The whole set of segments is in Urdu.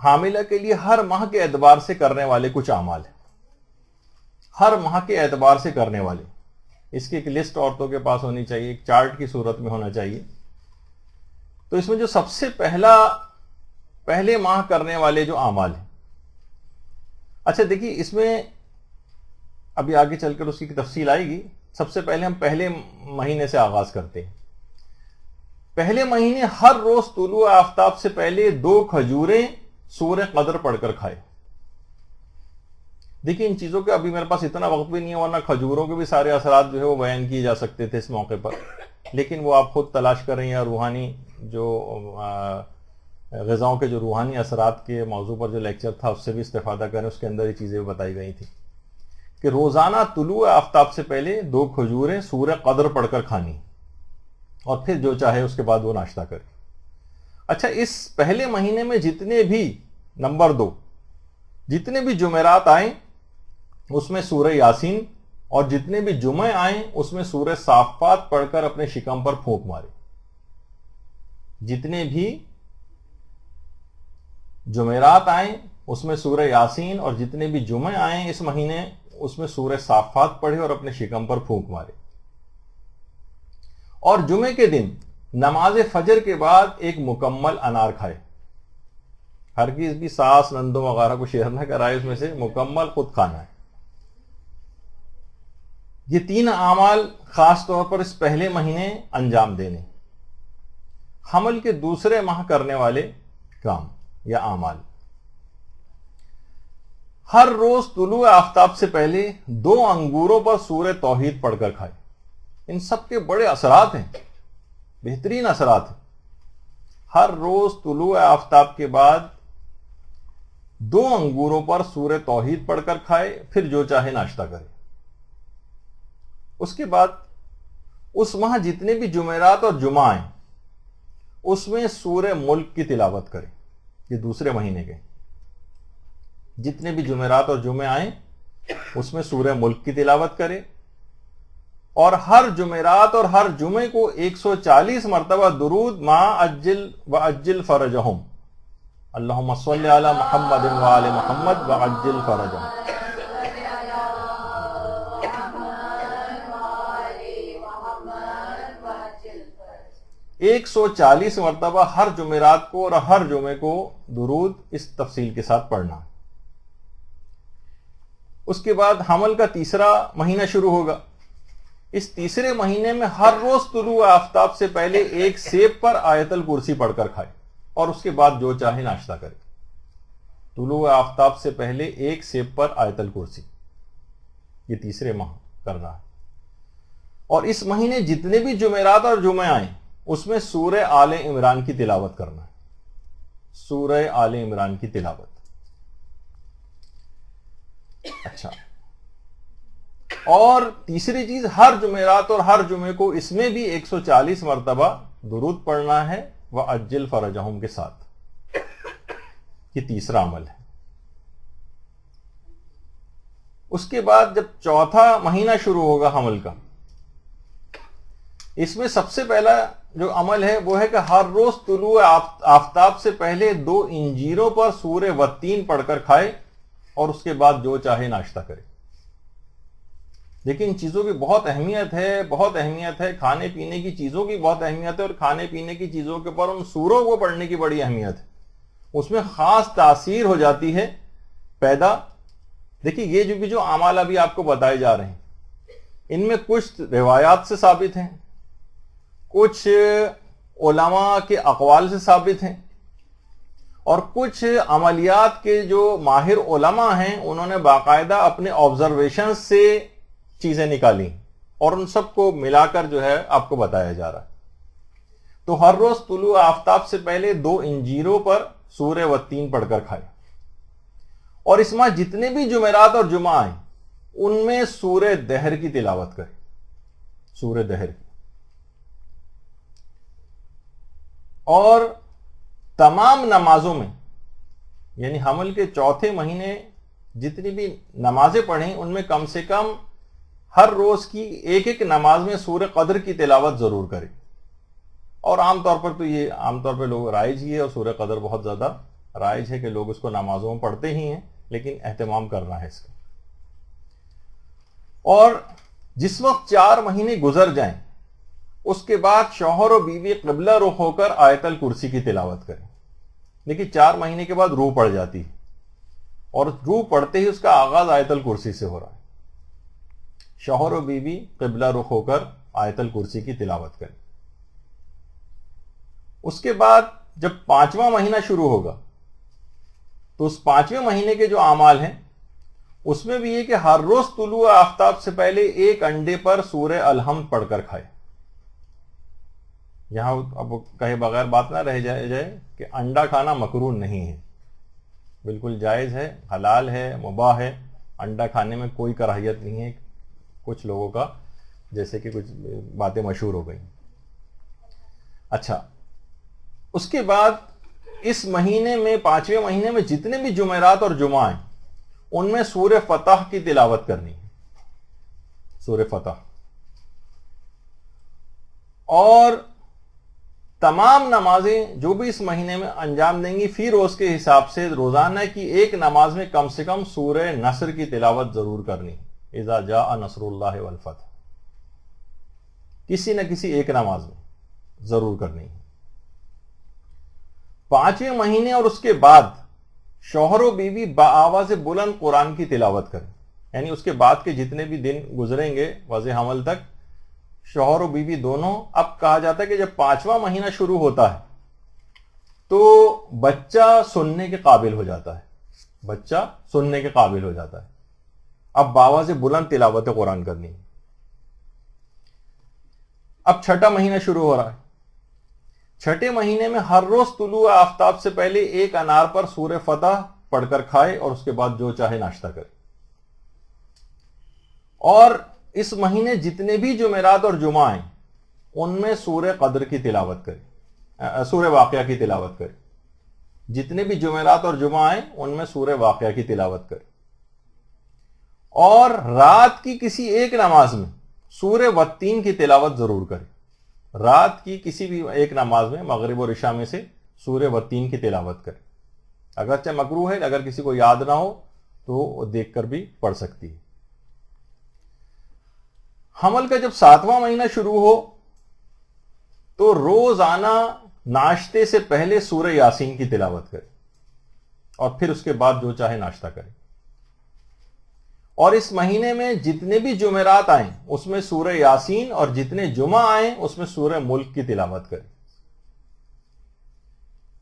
حاملہ کے لیے ہر ماہ کے اعتبار سے کرنے والے کچھ اعمال ہیں، ہر ماہ کے اعتبار سے کرنے والے. اس کی ایک لسٹ عورتوں کے پاس ہونی چاہیے، ایک چارٹ کی صورت میں ہونا چاہیے. تو اس میں جو سب سے پہلے ماہ کرنے والے جو اعمال ہیں، اچھا دیکھیے اس میں ابھی آگے چل کر اس کی تفصیل آئے گی. سب سے پہلے ہم پہلے مہینے سے آغاز کرتے ہیں. پہلے مہینے ہر روز طلوع آفتاب سے پہلے 2 کھجوریں سورہ قدر پڑھ کر کھائے. دیکھیں ان چیزوں کا ابھی میرے پاس اتنا وقت بھی نہیں ہے، ورنہ کھجوروں کے بھی سارے اثرات جو ہے وہ بیان کیے جا سکتے تھے اس موقع پر، لیکن وہ آپ خود تلاش کریں، یا روحانی جو غذاؤں کے جو روحانی اثرات کے موضوع پر جو لیکچر تھا اس سے بھی استفادہ کریں. اس کے اندر یہ چیزیں بتائی گئی تھی کہ روزانہ طلوع آفتاب سے پہلے 2 کھجوریں سورہ قدر پڑھ کر کھانی، اور پھر جو چاہے اس کے بعد وہ ناشتہ کرے. اچھا اس پہلے مہینے میں جتنے بھی نمبر 2 جتنے بھی جمعرات آئیں اس میں سورہ یاسین، اور جتنے بھی جمعے آئیں اس میں سورہ صافات پڑھ کر اپنے شکم پر پھونک مارے. جتنے بھی جمعرات آئیں اس میں سورہ یاسین، اور جتنے بھی جمعے آئیں اس مہینے اس میں سورہ صافات پڑھے اور اپنے شکم پر پھونک مارے. اور جمعے کے دن نماز فجر کے بعد ایک مکمل انار کھائے. ہرگز بھی ساس نندوں وغیرہ کو شیئر نہ کرائے، اس میں سے مکمل خود کھانا ہے. یہ 3 اعمال خاص طور پر اس پہلے مہینے انجام دینے. حمل کے دوسرے ماہ کرنے والے کام یا اعمال: ہر روز طلوع آفتاب سے پہلے 2 انگوروں پر سورہ توحید پڑھ کر کھائے. ان سب کے بڑے اثرات ہیں، بہترین اثرات ہیں. ہر روز طلوع آفتاب کے بعد 2 انگوروں پر سورہ توحید پڑھ کر کھائے، پھر جو چاہے ناشتہ کرے. اس کے بعد اس ماہ جتنے بھی جمعرات اور جمعہ آئیں اس میں سورہ ملک کی تلاوت کرے. یہ دوسرے مہینے کے جتنے بھی جمعرات اور جمعے آئیں اس میں سورہ ملک کی تلاوت کرے، اور ہر جمعرات اور ہر جمعے کو 140 مرتبہ درود ما اجل و اجل فرجہم، اللہم صلی علی محمد و آل محمد و اجل فرجہم. 140 مرتبہ ہر جمعرات کو اور ہر جمعے کو درود اس تفصیل کے ساتھ پڑھنا. اس کے بعد حمل کا تیسرا مہینہ شروع ہوگا. اس تیسرے مہینے میں ہر روز طلوع آفتاب سے پہلے 1 سیب پر آیت الکرسی پڑھ کر کھائے، اور اس کے بعد جو چاہے ناشتہ کرے. طلوع آفتاب سے پہلے 1 سیب پر آیت الکرسی، یہ تیسرے ماہ کرنا ہے. اور اس مہینے جتنے بھی جمعرات اور جمعے آئیں اس میں سورہ آل عمران کی تلاوت کرنا ہے. سورہ آل عمران کی تلاوت. اچھا، اور تیسری چیز ہر جمعرات اور ہر جمعے کو اس میں بھی 140 مرتبہ درود پڑھنا ہے وَأَجِّلْ فَرَجَهُمْ کے ساتھ. یہ تیسرا عمل ہے. اس کے بعد جب چوتھا مہینہ شروع ہوگا حمل کا، اس میں سب سے پہلا جو عمل ہے وہ ہے کہ ہر روز طلوع آفتاب سے پہلے 2 انجیروں پر سورہ والتین پڑھ کر کھائے، اور اس کے بعد جو چاہے ناشتہ کرے. لیکن ان چیزوں کی بہت اہمیت ہے، بہت اہمیت ہے. کھانے پینے کی چیزوں کی بہت اہمیت ہے، اور کھانے پینے کی چیزوں کے اوپر ان سوروں کو پڑھنے کی بڑی اہمیت ہے. اس میں خاص تاثیر ہو جاتی ہے پیدا. دیکھیے یہ جو اعمال ابھی آپ کو بتائے جا رہے ہیں ان میں کچھ روایات سے ثابت ہیں، کچھ علماء کے اقوال سے ثابت ہیں، اور کچھ عملیات کے جو ماہر علماء ہیں انہوں نے باقاعدہ اپنے آبزرویشن سے چیزیں نکالی، اور ان سب کو ملا کر جو ہے آپ کو بتایا جا رہا ہے. تو ہر روز طلوع آفتاب سے پہلے 2 انجیروں پر سورہ والتین پڑھ کر کھائے، اور اس ماہ جتنے بھی جمعرات اور جمعہ آئیں ان میں سورہ دہر کی تلاوت کرے. سورہ دہر کی. اور تمام نمازوں میں، یعنی حمل کے چوتھے مہینے جتنی بھی نمازیں پڑھیں ان میں کم سے کم ہر روز کی ایک نماز میں سورہ قدر کی تلاوت ضرور کرے. اور عام طور پر تو یہ عام طور پہ لوگ رائج ہی ہے، اور سورہ قدر بہت زیادہ رائج ہے کہ لوگ اس کو نمازوں میں پڑھتے ہی ہیں، لیکن اہتمام کرنا ہے اس کا۔ اور جس وقت 4 مہینے گزر جائیں اس کے بعد شوہر و بیوی قبلہ رخ ہو کر آیت الکرسی کی تلاوت کریں۔ دیکھیے 4 مہینے کے بعد روح پڑ جاتی ہے، اور روح پڑتے ہی اس کا آغاز آیت الکرسی سے ہو رہا ہے۔ شوہر و بیوی قبلہ رخ ہو کر آیت الکرسی کی تلاوت کریں۔ اس کے بعد جب 5واں مہینہ شروع ہوگا تو اس 5ویں مہینے کے جو اعمال ہیں اس میں بھی یہ کہ ہر روز طلوع آفتاب سے پہلے ایک انڈے پر سورہ الحمد پڑھ کر کھائے۔ یہاں اب کہے بغیر بات نہ رہ جائے کہ انڈا کھانا مکروہ نہیں ہے، بالکل جائز ہے، حلال ہے، مباح ہے، انڈا کھانے میں کوئی کراہیت نہیں ہے کچھ لوگوں کا، جیسے کہ کچھ باتیں مشہور ہو گئی۔ اچھا، اس کے بعد اس مہینے میں 5ویں مہینے میں جتنے بھی جمعرات اور جمعہ ہیں ان میں سورہ فتح کی تلاوت کرنی ہے، سورہ فتح۔ اور تمام نمازیں جو بھی اس مہینے میں انجام دیں گی فی روز کے حساب سے روزانہ کی ایک نماز میں کم سے کم سورہ نصر کی تلاوت ضرور کرنی، اذا جاء نصر اللہ والفتح، کسی نہ کسی ایک نماز میں ضرور کرنی ہے۔ 5ویں مہینے اور اس کے بعد شوہر و بیوی بآواز بلند قرآن کی تلاوت کریں، یعنی اس کے بعد کے جتنے بھی دن گزریں گے وضع حمل تک شوہر و بیوی دونوں، اب کہا جاتا ہے کہ جب 5واں مہینہ شروع ہوتا ہے تو بچہ سننے کے قابل ہو جاتا ہے، بچہ سننے کے قابل ہو جاتا ہے، اب بآواز بلند تلاوت قرآن کرنی ہے۔ اب 6واں مہینہ شروع ہو رہا ہے، 6 مہینے میں ہر روز طلوع آفتاب سے پہلے ایک انار پر سورہ فتح پڑھ کر کھائے اور اس کے بعد جو چاہے ناشتہ کرے۔ اور اس مہینے جتنے بھی جمعرات اور جمعہ ہیں ان میں سورہ قدر کی تلاوت کرے، سورہ واقعہ کی تلاوت کرے، جتنے بھی جمعرات اور جمعہ ہیں ان میں سورہ واقعہ کی تلاوت کرے۔ اور رات کی کسی ایک نماز میں سورہ والتین کی تلاوت ضرور کرے، رات کی کسی بھی ایک نماز میں مغرب اور عشاء میں سے سورہ والتین کی تلاوت کرے، اگرچہ مکروہ ہے، اگر کسی کو یاد نہ ہو تو وہ دیکھ کر بھی پڑھ سکتی ہے۔ حمل کا جب 7واں مہینہ شروع ہو تو روزانہ ناشتے سے پہلے سورہ یاسین کی تلاوت کرے اور پھر اس کے بعد جو چاہے ناشتہ کرے۔ اور اس مہینے میں جتنے بھی جمعرات آئیں اس میں سورہ یاسین، اور جتنے جمعہ آئیں اس میں سورہ ملک کی تلاوت کریں،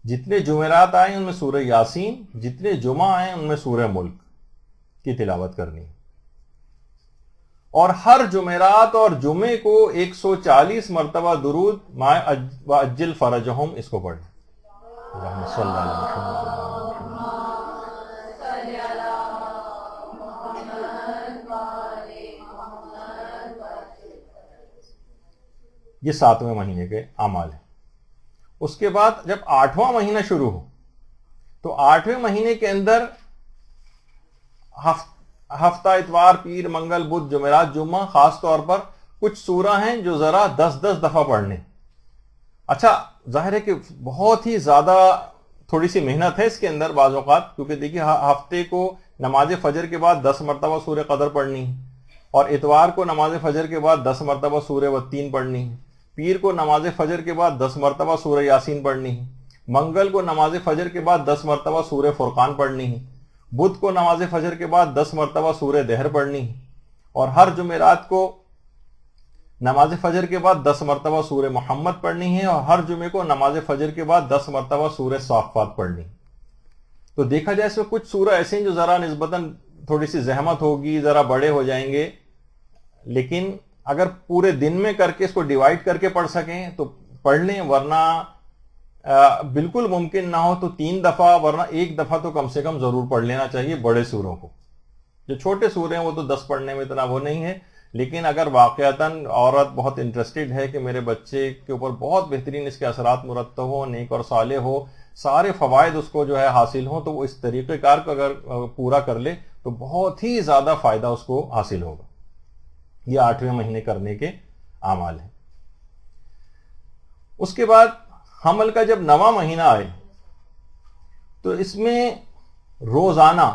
جتنے جمعرات آئیں ان میں سورہ یاسین، جتنے جمعہ آئیں ان میں سورہ ملک کی تلاوت کرنی، اور ہر جمعرات اور جمعے کو 140 مرتبہ درود وَأَجِّلْ فَرَجَهُمْ اس کو پڑھیں۔ اللہم صلی علی محمد۔ یہ 7ویں مہینے کے اعمال ہیں۔ اس کے بعد جب 8واں مہینہ شروع ہو تو 8ویں مہینے کے اندر ہفتہ اتوار پیر منگل بدھ جمعرات جمعہ خاص طور پر کچھ سورہ ہیں جو ذرا 10 دفعہ پڑھنے۔ اچھا ظاہر ہے کہ بہت ہی زیادہ تھوڑی سی محنت ہے اس کے اندر بعض اوقات، کیونکہ دیکھیے ہفتے کو نماز فجر کے بعد 10 مرتبہ سورہ قدر پڑھنی ہے، اور اتوار کو نماز فجر کے بعد 10 مرتبہ سورہ والتین پڑھنی ہے، پیر کو نماز فجر کے بعد 10 مرتبہ سورہ یاسین پڑھنی ہے، منگل کو نماز فجر کے بعد 10 مرتبہ سورہ فرقان پڑھنی ہے، بدھ کو نماز فجر کے بعد 10 مرتبہ سورہ دہر پڑھنی ہے، اور ہر جمعرات کو نماز فجر کے بعد 10 مرتبہ سورہ محمد پڑھنی ہے، اور ہر جمعے کو نماز فجر کے بعد 10 مرتبہ سورہ صافات پڑھنی ہے۔ تو دیکھا جائے اس میں کچھ سورہ ایسے ہیں جو ذرا نسبتاً تھوڑی سی زحمت ہوگی، ذرا بڑے ہو جائیں گے، لیکن اگر پورے دن میں کر کے اس کو ڈیوائڈ کر کے پڑھ سکیں تو پڑھ لیں، ورنہ بالکل ممکن نہ ہو تو 3 دفعہ، ورنہ 1 دفعہ تو کم سے کم ضرور پڑھ لینا چاہیے بڑے سوروں کو۔ جو چھوٹے سورے ہیں وہ تو 10 پڑھنے میں اتنا وہ نہیں ہے، لیکن اگر واقعتاً عورت بہت انٹرسٹڈ ہے کہ میرے بچے کے اوپر بہت بہترین اس کے اثرات مرتب ہو، نیک اور صالح ہو، سارے فوائد اس کو جو ہے حاصل ہوں، تو وہ اس طریقہ کار کو اگر پورا کر لے تو بہت ہی زیادہ فائدہ اس کو حاصل ہوگا۔ یہ 8ویں مہینے کرنے کے اعمال ہیں۔ اس کے بعد حمل کا جب 9واں مہینہ آئے تو اس میں روزانہ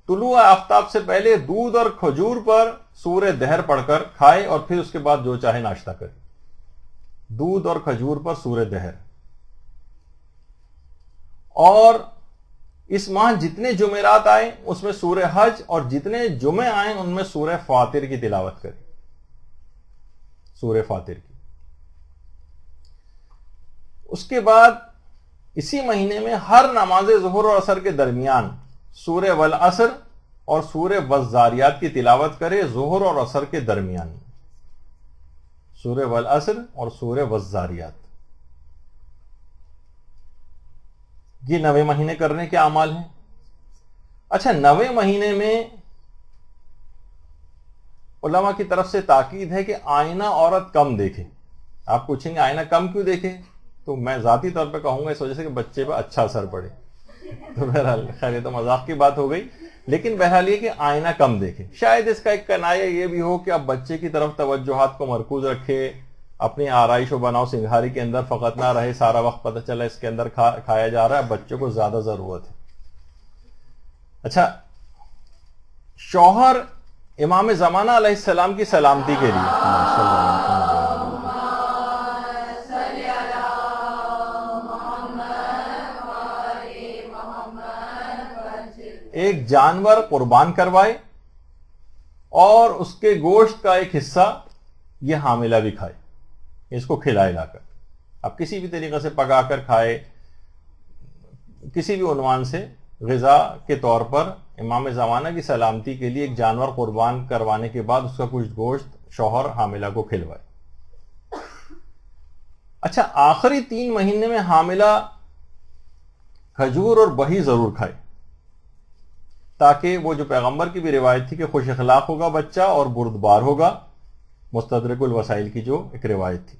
طلوع آفتاب سے پہلے دودھ اور کھجور پر سورہ دہر پڑھ کر کھائے اور پھر اس کے بعد جو چاہے ناشتہ کرے. دودھ اور کھجور پر سورہ دہر. اور اس ماہ جتنے جمعرات آئے اس میں سورہ حج، اور جتنے جمعے آئیں ان میں سورہ فاطر کی تلاوت کرے. سورہ فاطر کی. اس کے بعد اسی مہینے میں ہر نماز ظہر اور عصر کے درمیان سورہ والعصر اور سورہ والذاریات کی تلاوت کرے. ظہر اور عصر کے درمیان سورہ والعصر اور سورہ والذاریات. یہ 9 مہینے کرنے کے اعمال ہیں. اچھا، 9 مہینے میں علماء کی طرف سے تاکید ہے کہ آئینہ عورت کم دیکھے. آپ پوچھیں گے آئینہ کم کیوں دیکھے؟ تو میں ذاتی طور پہ کہوں گا اس وجہ سے کہ بچے پہ اچھا اثر پڑے. تو بہرحال خیر یہ تو مذاق کی بات ہو گئی، لیکن بہرحال یہ کہ آئینہ کم دیکھے. شاید اس کا ایک کنایہ یہ بھی ہو کہ اب بچے کی طرف توجہات کو مرکوز رکھے، اپنی آرائش و بناؤ سنگھاری کے اندر فقط نہ رہے، سارا وقت پتہ چلا اس کے اندر کھایا جا رہا ہے، بچوں کو زیادہ ضرورت ہے. اچھا، شوہر امام زمانہ علیہ السلام کی سلامتی کے لیے ایک جانور قربان کروائے اور اس کے گوشت کا ایک حصہ یہ حاملہ بھی کھائے، اس کو کھلائے لا کر. اب کسی بھی طریقے سے پکا کر کھائے، کسی بھی عنوان سے غذا کے طور پر امام زمانہ کی سلامتی کے لیے ایک جانور قربان کروانے کے بعد اس کا کچھ گوشت شوہر حاملہ کو کھلوائے. اچھا، آخری 3 مہینے میں حاملہ کھجور اور بہی ضرور کھائے، تاکہ وہ جو پیغمبر کی بھی روایت تھی کہ خوش اخلاق ہوگا بچہ اور بردبار ہوگا، مستدرک الوسائل کی جو ایک روایت تھی.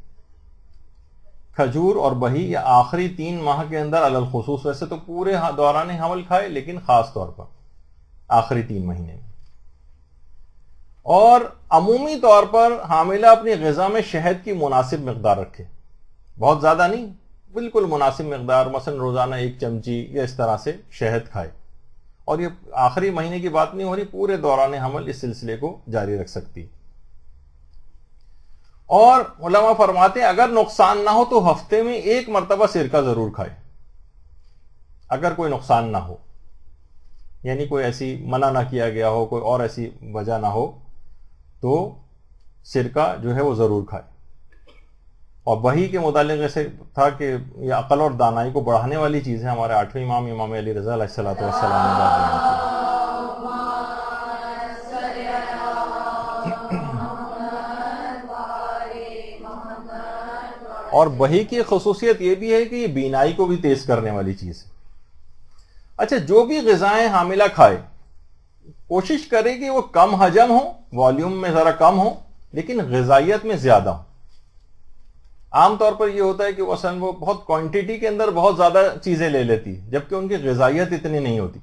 کھجور اور بہی یہ آخری 3 ماہ کے اندر علی الخصوص، ویسے تو پورے دوران حمل کھائے لیکن خاص طور پر آخری 3 مہینے میں. اور عمومی طور پر حاملہ اپنی غذا میں شہد کی مناسب مقدار رکھے، بہت زیادہ نہیں، بالکل مناسب مقدار، مثلا روزانہ 1 چمچی یا اس طرح سے شہد کھائے. اور یہ آخری مہینے کی بات نہیں ہو رہی، پورے دوران حمل اس سلسلے کو جاری رکھ سکتی. اور علماء فرماتے ہیں اگر نقصان نہ ہو تو ہفتے میں 1 مرتبہ سرکہ ضرور کھائے، اگر کوئی نقصان نہ ہو، یعنی کوئی ایسی منع نہ کیا گیا ہو، کوئی اور ایسی وجہ نہ ہو، تو سرکہ جو ہے وہ ضرور کھائے. اور بہی کے متعلق ایسے تھا کہ یہ عقل اور دانائی کو بڑھانے والی چیز ہے. ہمارے 8ویں امام امام علی رضا علیہ السلام نے بات بیان کی. اور بہی کی خصوصیت یہ بھی ہے کہ یہ بینائی کو بھی تیز کرنے والی چیز ہے. اچھا، جو بھی غذائیں حاملہ کھائے کوشش کرے کہ وہ کم حجم ہو، والیوم میں ذرا کم ہو، لیکن غذائیت میں زیادہ ہو. عام طور پر یہ ہوتا ہے کہ وہ بہت کوانٹٹی کے اندر بہت زیادہ چیزیں لے لیتی ہے، جبکہ ان کی غذائیت اتنی نہیں ہوتی.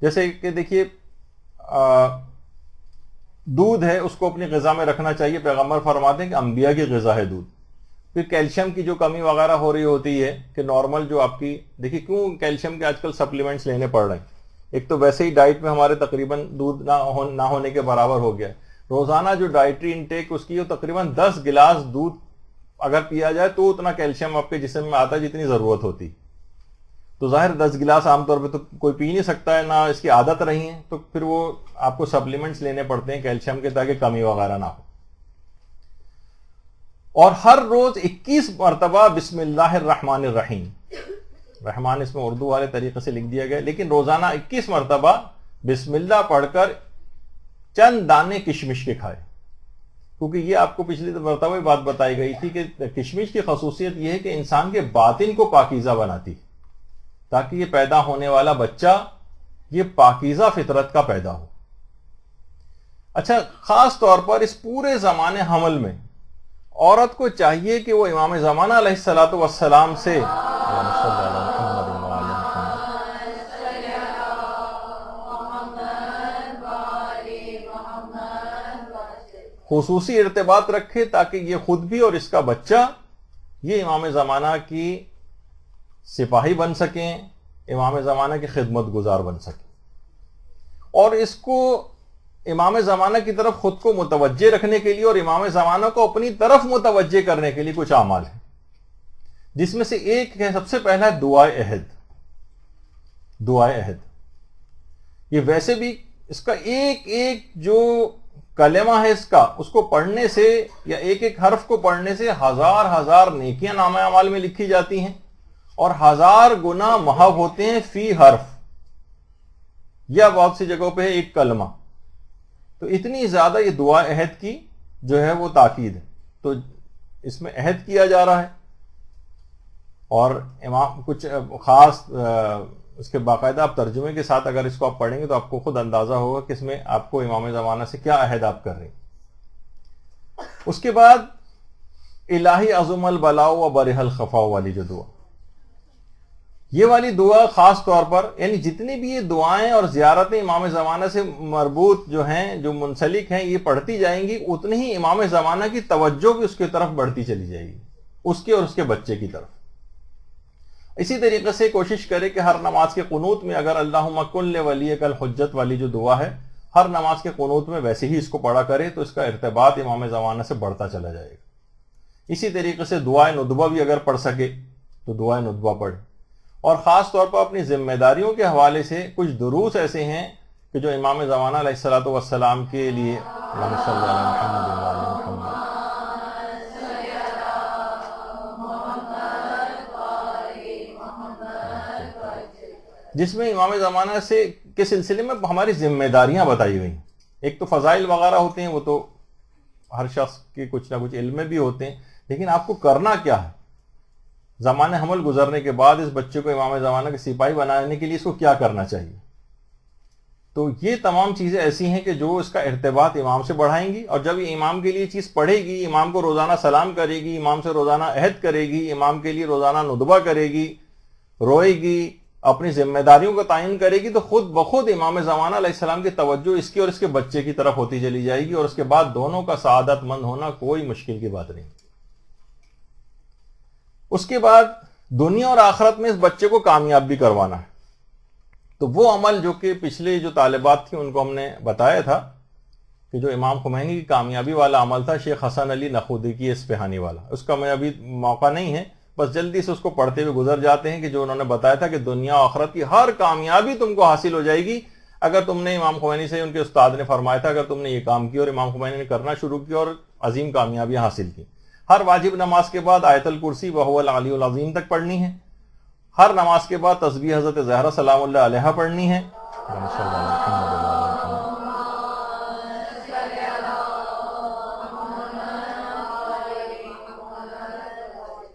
جیسے کہ دیکھیے دودھ ہے، اس کو اپنی غذا میں رکھنا چاہیے. پیغمبر فرماتے ہیں کہ انبیاء کی غذا ہے دودھ. پھر کیلشیم کی جو کمی وغیرہ ہو رہی ہوتی ہے کہ نارمل جو آپ کی دیکھیے کیوں کیلشیم کے آج کل سپلیمنٹس لینے پڑ رہے ہیں. ایک تو ویسے ہی ڈائٹ میں ہمارے تقریباً دودھ نہ ہونے کے برابر ہو گیا. روزانہ جو ڈائٹری انٹیک اس کی وہ تقریباً 10 گلاس دودھ اگر پیا جائے تو اتنا کیلشیم آپ کے جسم میں آتا ہے جتنی ضرورت ہوتی. تو ظاہر 10 گلاس عام طور پہ تو کوئی پی نہیں سکتا ہے، نہ اس کی عادت رہی ہے، تو پھر وہ آپ کو سپلیمنٹس لینے پڑتے ہیں کیلشیم کے تاکہ کمی وغیرہ نہ ہو. اور ہر روز 21 مرتبہ بسم اللہ الرحمن الرحیم، رحمان اس میں اردو والے طریقے سے لکھ دیا گیا، لیکن روزانہ 21 مرتبہ بسم اللہ پڑھ کر چند دانے کشمش کے کھائے. کیونکہ یہ آپ کو پچھلی مرتبہ بات بتائی گئی تھی کہ کشمش کی خصوصیت یہ ہے کہ انسان کے باطن کو پاکیزہ بناتی، تاکہ یہ پیدا ہونے والا بچہ یہ پاکیزہ فطرت کا پیدا ہو. اچھا، خاص طور پر اس پورے زمانے حمل میں عورت کو چاہیے کہ وہ امام زمانہ علیہ السلام سے خصوصی ارتباط رکھے، تاکہ یہ خود بھی اور اس کا بچہ یہ امام زمانہ کی سپاہی بن سکیں، امام زمانہ کی خدمت گزار بن سکیں، اور اس کو امام زمانہ کی طرف خود کو متوجہ رکھنے کے لیے اور امام زمانہ کو اپنی طرف متوجہ کرنے کے لیے کچھ اعمال ہیں، جس میں سے ایک ہے، سب سے پہلا ہے دعائے عہد۔ دعائے عہد یہ ویسے بھی اس کا ایک ایک جو کلمہ ہے اس کو پڑھنے سے یا ایک ایک حرف کو پڑھنے سے ہزار ہزار نیکیاں نامہ اعمال میں لکھی جاتی ہیں اور ہزار گناہ محو ہوتے ہیں فی حرف، یا بہت سی جگہوں پہ ایک کلمہ۔ تو اتنی زیادہ یہ دعا عہد کی جو ہے وہ تاکید ہے، تو اس میں عہد کیا جا رہا ہے، اور امام کچھ خاص اس کے باقاعدہ آپ ترجمے کے ساتھ اگر اس کو آپ پڑھیں گے تو آپ کو خود اندازہ ہوگا کہ اس میں آپ کو امام زمانہ سے کیا عہد آپ کر رہے ہیں۔ اس کے بعد الہی عظم البلاء و برح الخفاء والی جو دعا، یہ والی دعا خاص طور پر، یعنی جتنی بھی یہ دعائیں اور زیارتیں امام زمانہ سے مربوط جو ہیں، جو منسلک ہیں، یہ پڑھتی جائیں گی، اتنی ہی امام زمانہ کی توجہ بھی اس کی طرف بڑھتی چلی جائے گی، اس کے اور اس کے بچے کی طرف۔ اسی طریقے سے کوشش کرے کہ ہر نماز کے قنوت میں اگر اللہم کن لولیک الحجت والی جو دعا ہے، ہر نماز کے قنوت میں ویسے ہی اس کو پڑھا کرے، تو اس کا ارتباط امام زمانہ سے بڑھتا چلا جائے گا۔ اسی طریقے سے دعائے ندبہ بھی اگر پڑھ سکے تو دعائے ندبہ پڑھے، اور خاص طور پر اپنی ذمہ داریوں کے حوالے سے کچھ دروس ایسے ہیں کہ جو امام زمانہ علیہ الصلوۃ والسلام کے لیے، اللہم صلی علی محمد و علی محمد، جس میں امام زمانہ سے کے سلسلے میں ہماری ذمہ داریاں بتائی گئی ہیں۔ ایک تو فضائل وغیرہ ہوتے ہیں، وہ تو ہر شخص کے کچھ نہ کچھ علم میں بھی ہوتے ہیں، لیکن آپ کو کرنا کیا ہے؟ زمانہ حمل گزرنے کے بعد اس بچے کو امام زمانہ کے سپاہی بنانے کے لیے اس کو کیا کرنا چاہیے؟ تو یہ تمام چیزیں ایسی ہیں کہ جو اس کا ارتباط امام سے بڑھائیں گی، اور جب یہ امام کے لیے چیز پڑھے گی، امام کو روزانہ سلام کرے گی، امام سے روزانہ عہد کرے گی، امام کے لیے روزانہ ندبہ کرے گی، روئے گی، اپنی ذمہ داریوں کا تعین کرے گی، تو خود بخود امام زمانہ علیہ السلام کی توجہ اس کی اور اس کے بچے کی طرف ہوتی چلی جائے گی، اور اس کے بعد دونوں کا سعادت مند ہونا کوئی مشکل کی بات نہیں۔ اس کے بعد دنیا اور آخرت میں اس بچے کو کامیاب بھی کروانا ہے، تو وہ عمل جو کہ پچھلے جو طالبات تھیں ان کو ہم نے بتایا تھا کہ جو امام خمینی کی کامیابی والا عمل تھا، شیخ حسن علی نخودی کی اصفہانی والا، اس کا میں ابھی موقع نہیں ہے، بس جلدی سے اس کو پڑھتے ہوئے گزر جاتے ہیں کہ جو انہوں نے بتایا تھا کہ دنیا و آخرت کی ہر کامیابی تم کو حاصل ہو جائے گی اگر تم نے، امام خمینی سے ان کے استاد نے فرمایا تھا، اگر تم نے یہ کام کیا، اور امام خمینی نے کرنا شروع کیا اور عظیم کامیابیاں حاصل کی۔ ہر واجب نماز کے بعد آیت الکرسی وہو العلی العظیم تک پڑھنی ہے، ہر نماز کے بعد تسبیح حضرت زہرا سلام اللہ علیہا پڑھنی ہے،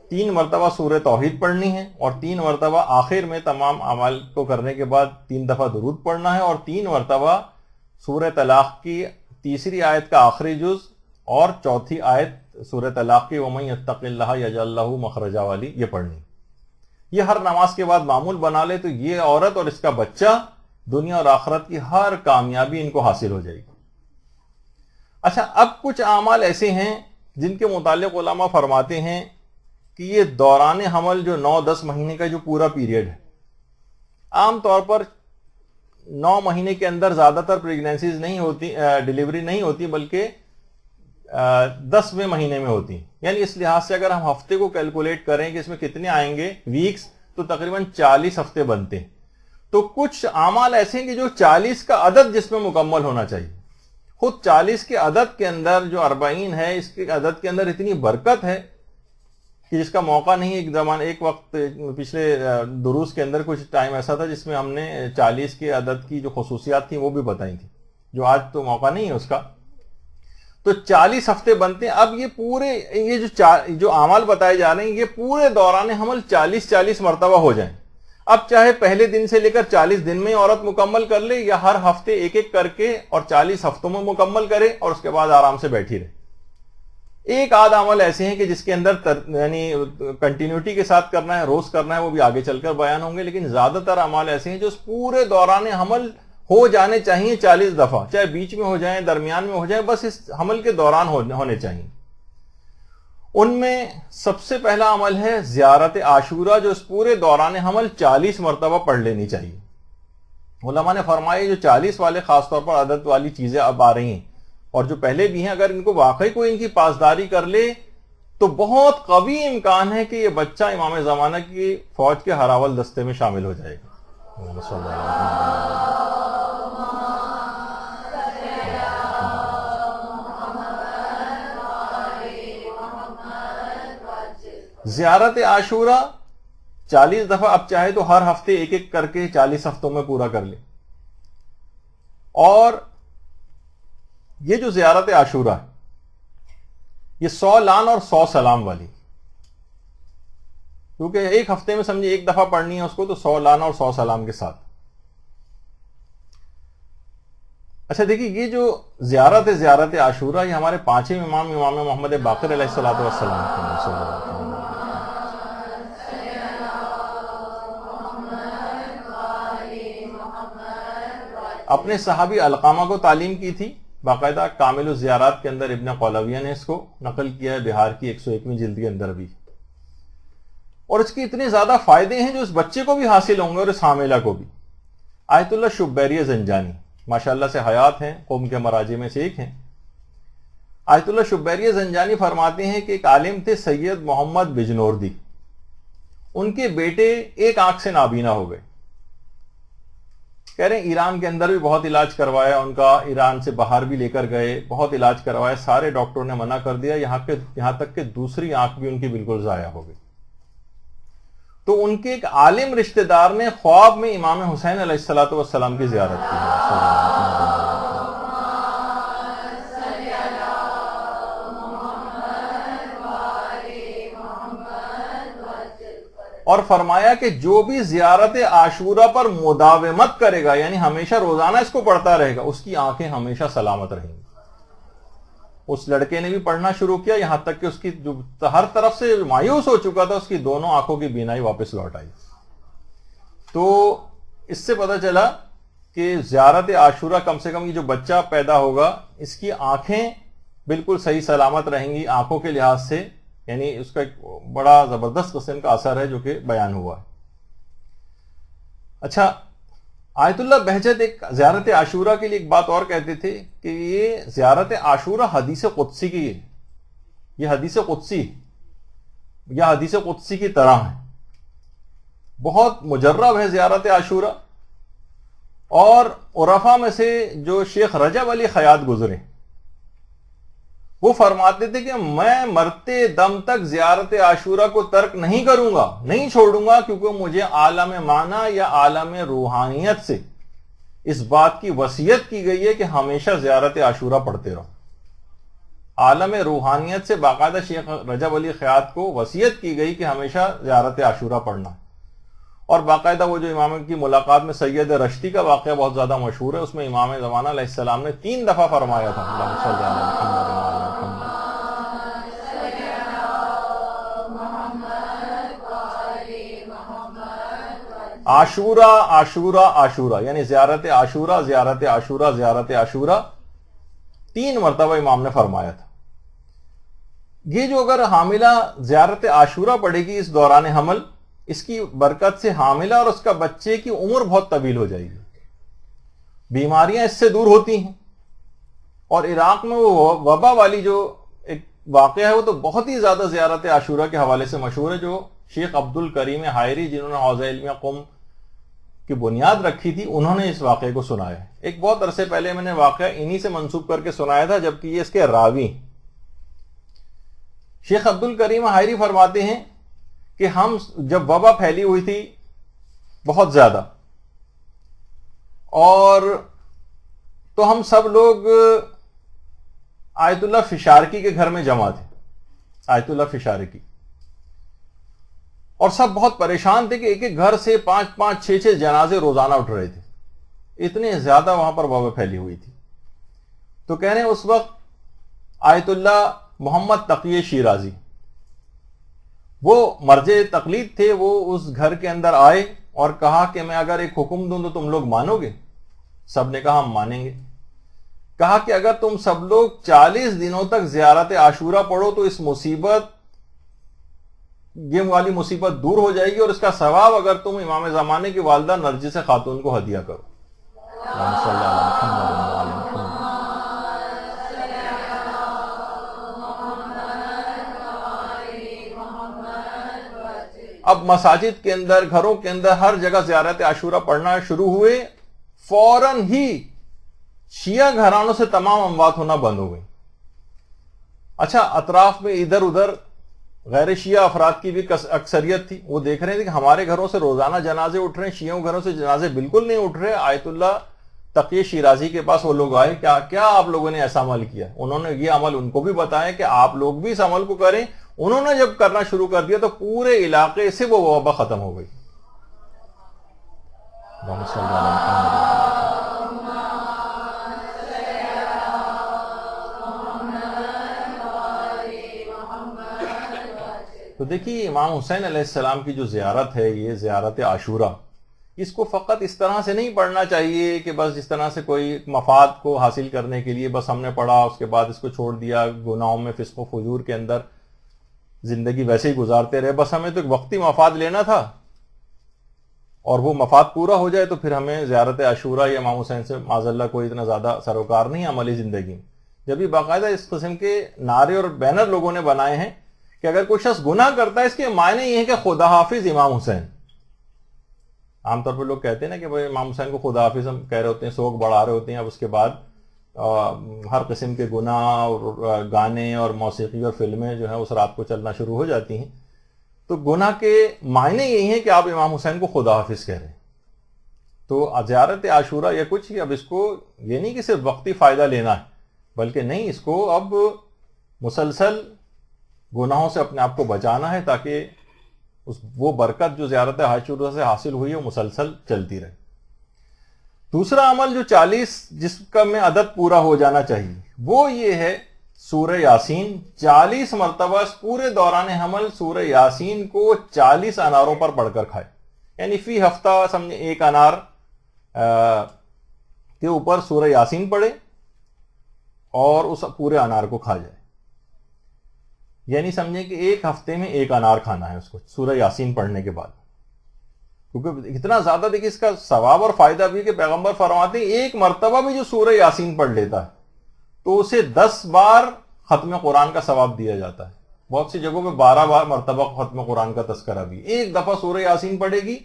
تین مرتبہ سورہ توحید پڑھنی ہے، اور 3 مرتبہ آخر میں تمام اعمال کو کرنے کے بعد 3 دفعہ درود پڑھنا ہے، اور 3 مرتبہ سورہ طلاق کی تیسری آیت کا آخری جز اور چوتھی آیت سورہ طلاق کی وَمَن يَتَّقِ اللَّهَ يَجْعَل لَّهُ مَخْرَجًا والی یہ پڑھنی۔ یہ ہر نماز کے بعد معمول بنا لے تو یہ عورت اور اس کا بچہ دنیا اور آخرت کی ہر کامیابی ان کو حاصل ہو جائے گی۔ اچھا، اب کچھ اعمال ایسے ہیں جن کے متعلق علماء فرماتے ہیں کہ یہ دوران حمل جو 9-10 مہینے کا جو پورا پیریڈ ہے، عام طور پر 9 مہینے کے اندر زیادہ تر پریگنینسیز نہیں ہوتی، ڈیلیوری نہیں ہوتی، بلکہ 10ویں مہینے میں ہوتی، یعنی اس لحاظ سے اگر ہم ہفتے کو کیلکولیٹ کریں کہ اس میں کتنے آئیں گے ویکس، تو تقریباً 40 ہفتے بنتے ہیں۔ تو کچھ اعمال ایسے ہیں کہ جو 40 کا عدد جس میں مکمل ہونا چاہیے، خود 40 کے عدد کے اندر جو 40 ہے، اس کے عدد کے اندر اتنی برکت ہے کہ جس کا موقع نہیں۔ ایک وقت پچھلے دروس کے اندر کچھ ٹائم ایسا تھا جس میں ہم نے 40 کے عدد کی جو خصوصیات تھیں وہ بھی بتائی تھی، جو آج تو موقع نہیں ہے اس کا۔ تو 40 ہفتے بنتے ہیں۔ اب یہ پورے یہ جو اعمال بتائے جا رہے ہیں، یہ پورے دوران حمل 40 مرتبہ ہو جائیں۔ اب چاہے پہلے دن سے لے کر 40 دن میں عورت مکمل کر لے، یا ہر ہفتے ایک ایک کر کے اور 40 ہفتوں میں مکمل کرے، اور اس کے بعد آرام سے بیٹھی رہے۔ ایک آدھ عمل ایسے ہیں کہ جس کے اندر یعنی کنٹینیوٹی کے ساتھ کرنا ہے، روز کرنا ہے، وہ بھی آگے چل کر بیان ہوں گے، لیکن زیادہ تر اعمال ایسے ہیں جو اس پورے دوران حمل ہو جانے چاہیے 40 دفعہ، چاہے بیچ میں ہو جائیں، درمیان میں ہو جائیں، بس اس حمل کے دوران ہونے چاہیے۔ ان میں سب سے پہلا عمل ہے زیارت عاشورہ، جو اس پورے دوران حمل 40 مرتبہ پڑھ لینی چاہیے۔ علماء نے فرمایا جو 40 والے خاص طور پر عدد والی چیزیں اب آ رہی ہیں اور جو پہلے بھی ہیں، اگر ان کو واقعی کوئی ان کی پاسداری کر لے تو بہت قوی امکان ہے کہ یہ بچہ امام زمانہ کی فوج کے ہراول دستے میں شامل ہو جائے گا۔ زیارت عاشورہ 40 دفعہ، اب چاہے تو ہر ہفتے ایک ایک کر کے 40 ہفتوں میں پورا کر لے۔ اور یہ جو زیارت عاشورہ ہے یہ 100 لعن اور 100 سلام والی، کیونکہ ایک ہفتے میں سمجھے ایک دفعہ پڑھنی ہے اس کو، تو 100 لعن اور 100 سلام کے ساتھ۔ اچھا دیکھیے، یہ جو زیارت عاشورہ یہ ہمارے پانچویں امام محمد باقر علیہ الصلوۃ والسلام اپنے صحابی علقامہ کو تعلیم کی تھی، باقاعدہ کامل الزیارات کے اندر ابن قولویہ نے اس کو نقل کیا ہے، بہار کی 101ویں جلد کے اندر بھی، اور اس کے اتنے زیادہ فائدے ہیں جو اس بچے کو بھی حاصل ہوں گے اور اس حاملہ کو بھی۔ آیت اللہ شبیری زنجانی ماشاءاللہ سے حیات ہیں، قوم کے مراجع میں سے ایک ہیں۔ آیت اللہ شبیری زنجانی فرماتے ہیں کہ ایک عالم تھے سید محمد بجنوردی، ان کے بیٹے ایک آنکھ سے نابینا ہو گئے۔ کہہ رہے ہیں ایران کے اندر بھی بہت علاج کروایا ان کا، ایران سے باہر بھی لے کر گئے، بہت علاج کروایا، سارے ڈاکٹروں نے منع کر دیا، یہاں تک کہ دوسری آنکھ بھی ان کی بالکل ضائع ہو گئی۔ تو ان کے ایک عالم رشتہ دار نے خواب میں امام حسین علیہ الصلوۃ والسلام کی زیارت کی اور فرمایا کہ جو بھی زیارت عاشورہ پر مداومت کرے گا، یعنی ہمیشہ روزانہ اس کو پڑھتا رہے گا، اس کی آنکھیں ہمیشہ سلامت رہیں گی۔ اس لڑکے نے بھی پڑھنا شروع کیا، یہاں تک کہ اس کی جو ہر طرف سے مایوس ہو چکا تھا، اس کی دونوں آنکھوں کی بینائی واپس لوٹ آئی۔ تو اس سے پتہ چلا کہ زیارت عاشورہ کم سے کم یہ جو بچہ پیدا ہوگا اس کی آنکھیں بالکل صحیح سلامت رہیں گی آنکھوں کے لحاظ سے، یعنی اس کا ایک بڑا زبردست قسم کا اثر ہے جو کہ بیان ہوا ہے۔ اچھا، آیت اللہ بہجت ایک زیارت عاشورہ کے لیے ایک بات اور کہتے تھے کہ یہ زیارت عاشورہ حدیث قدسی کی ہے، یہ حدیث قدسی یا حدیث قدسی کی طرح ہے، بہت مجرب ہے زیارت عاشورہ۔ اور عرفاء میں سے جو شیخ رجب علی خیاط گزرے وہ فرماتے تھے کہ میں مرتے دم تک زیارت عاشورہ کو ترک نہیں کروں گا، نہیں چھوڑوں گا، کیونکہ مجھے عالم معنی یا عالم روحانیت سے اس بات کی وصیت کی گئی ہے کہ ہمیشہ زیارت عاشورہ پڑھتے رہو۔ عالم روحانیت سے باقاعدہ شیخ رجب علی خیاط کو وصیت کی گئی کہ ہمیشہ زیارت عاشورہ پڑھنا، اور باقاعدہ وہ جو امام کی ملاقات میں سید رشتی کا واقعہ بہت زیادہ مشہور ہے، اس میں امام زمانہ علیہ السلام نے 3 دفعہ فرمایا تھا اللہم صلی علی محمد وعلی محمد۔ عاشورہ عاشورہ عاشورہ، یعنی زیارت عاشورہ زیارت عاشورہ زیارت عاشورہ 3 مرتبہ امام نے فرمایا تھا۔ یہ جو اگر حاملہ زیارت عاشورہ پڑھے گی اس دوران حمل، اس کی برکت سے حاملہ اور اس کا بچے کی عمر بہت طویل ہو جائے گی، بیماریاں اس سے دور ہوتی ہیں۔ اور عراق میں وہ وبا والی جو ایک واقعہ ہے وہ تو بہت ہی زیادہ زیارت عاشورہ کے حوالے سے مشہور ہے، جو شیخ عبد الکریم حائری جنہوں نے حوزہ علمیہ قم کی بنیاد رکھی تھی، انہوں نے اس واقعے کو سنایا ہے۔ ایک بہت عرصے پہلے میں نے واقعہ انہی سے منسوب کر کے سنایا تھا، جبکہ یہ اس کے راوی شیخ عبد الکریم حائری فرماتے ہیں کہ ہم جب وبا پھیلی ہوئی تھی بہت زیادہ، اور تو ہم سب لوگ آیت اللہ فشارکی کے گھر میں جمع تھے، آیت اللہ فشارکی، اور سب بہت پریشان تھے کہ ایک ایک گھر سے 5-5 6-6 جنازے روزانہ اٹھ رہے تھے، اتنے زیادہ وہاں پر وبا پھیلی ہوئی تھی۔ تو کہہ رہے ہیں اس وقت آیت اللہ محمد تقی شیرازی، وہ مرجع تقلید تھے، وہ اس گھر کے اندر آئے اور کہا کہ میں اگر ایک حکم دوں تو تم لوگ مانو گے؟ سب نے کہا ہم مانیں گے۔ کہا کہ اگر تم سب لوگ 40 دنوں تک زیارت عاشورہ پڑھو تو اس مصیبت یہ والی مصیبت دور ہو جائے گی اور اس کا ثواب اگر تم امام زمانے کی والدہ نرجس خاتون کو ہدیہ کرو. اللہم صلی علی محمد و علی محمد. اب مساجد کے اندر، گھروں کے اندر، ہر جگہ زیارت عاشورہ پڑھنا شروع ہوئے، فوراً ہی شیعہ گھرانوں سے تمام اموات ہونا بند ہو گئی. اچھا، اطراف میں ادھر ادھر غیر شیعہ افراد کی بھی اکثریت تھی، وہ دیکھ رہے تھے کہ ہمارے گھروں سے روزانہ جنازے اٹھ رہے ہیں، شیعوں گھروں سے جنازے بالکل نہیں اٹھ رہے. آیت اللہ تقی شیرازی کے پاس وہ لوگ آئے، کیا آپ لوگوں نے ایسا عمل کیا؟ انہوں نے یہ عمل ان کو بھی بتایا کہ آپ لوگ بھی اس عمل کو کریں. انہوں نے جب کرنا شروع کر دیا تو پورے علاقے سے وہ وبا ختم ہو گئی. تو دیکھیے، امام حسین علیہ السلام کی جو زیارت ہے، یہ زیارت عاشورہ، اس کو فقط اس طرح سے نہیں پڑھنا چاہیے کہ بس جس طرح سے کوئی مفاد کو حاصل کرنے کے لیے بس ہم نے پڑھا، اس کے بعد اس کو چھوڑ دیا، گناہوں میں فسق و فجور کے اندر زندگی ویسے ہی گزارتے رہے. بس ہمیں تو ایک وقتی مفاد لینا تھا اور وہ مفاد پورا ہو جائے تو پھر ہمیں زیارت عاشورہ یا امام حسین سے معاذ اللہ کوئی اتنا زیادہ سروکار نہیں عملی زندگی میں. جب بھی باقاعدہ اس قسم کے نعرے اور بینر لوگوں نے بنائے ہیں کہ اگر کوئی شخص گناہ کرتا ہے، اس کے معنی یہ ہے کہ خدا حافظ امام حسین. عام طور پہ لوگ کہتے ہیں نا کہ بھائی امام حسین کو خدا حافظ ہم کہہ رہے ہوتے ہیں، سوگ بڑھا رہے ہوتے ہیں. اب اس کے بعد ہر قسم کے گناہ اور گانے اور موسیقی اور فلمیں جو ہیں اس رات کو چلنا شروع ہو جاتی ہیں. تو گناہ کے معنی یہی ہیں کہ آپ امام حسین کو خدا حافظ کہہ رہے ہیں. تو زیارت عاشورہ یہ کچھ اب اس کو یہ نہیں کہ صرف وقتی فائدہ لینا ہے، بلکہ نہیں، اس کو اب مسلسل گناہوں سے اپنے آپ کو بچانا ہے تاکہ وہ برکت جو زیارت عاشورہ سے حاصل ہوئی ہے وہ مسلسل چلتی رہے. دوسرا عمل جو 40 جس کا میں عدد پورا ہو جانا چاہیے وہ یہ ہے سورہ یاسین. 40 مرتبہ پورے دوران حمل سورہ یاسین کو 40 اناروں پر پڑھ کر کھائے. یعنی فی ہفتہ سمجھے ایک انار کے اوپر سورہ یاسین پڑھے اور اس پورے انار کو کھا جائے. یعنی سمجھیں کہ ایک ہفتے میں ایک انار کھانا ہے اس کو سورہ یاسین پڑھنے کے بعد. کیونکہ اتنا زیادہ دیکھیں اس کا ثواب اور فائدہ بھی کہ پیغمبر فرماتے ہیں ایک مرتبہ بھی جو سورہ یاسین پڑھ لیتا ہے تو اسے 10 بار ختم قرآن کا ثواب دیا جاتا ہے. بہت سی جگہوں پہ 12 بار مرتبہ ختم قرآن کا تذکرہ بھی. ایک دفعہ سورہ یاسین پڑھے گی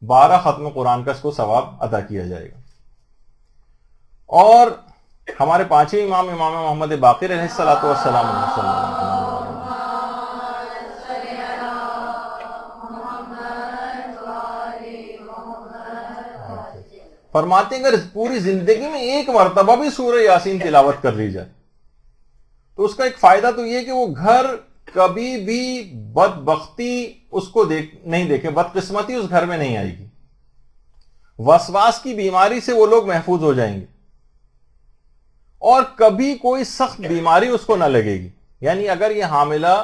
12 ختم قرآن کا اس کو ثواب ادا کیا جائے گا. اور ہمارے پانچویں امام محمد باقر علیہ الصلوۃ والسلام فرماتے ہیں اگر پوری زندگی میں ایک مرتبہ بھی سورہ یاسین تلاوت کر لی جائے تو اس کا ایک فائدہ تو یہ کہ وہ گھر کبھی بھی بدبختی اس کو نہیں دیکھے، بدقسمتی اس گھر میں نہیں آئے گی. وسواس کی بیماری سے وہ لوگ محفوظ ہو جائیں گے اور کبھی کوئی سخت بیماری اس کو نہ لگے گی. یعنی اگر یہ حاملہ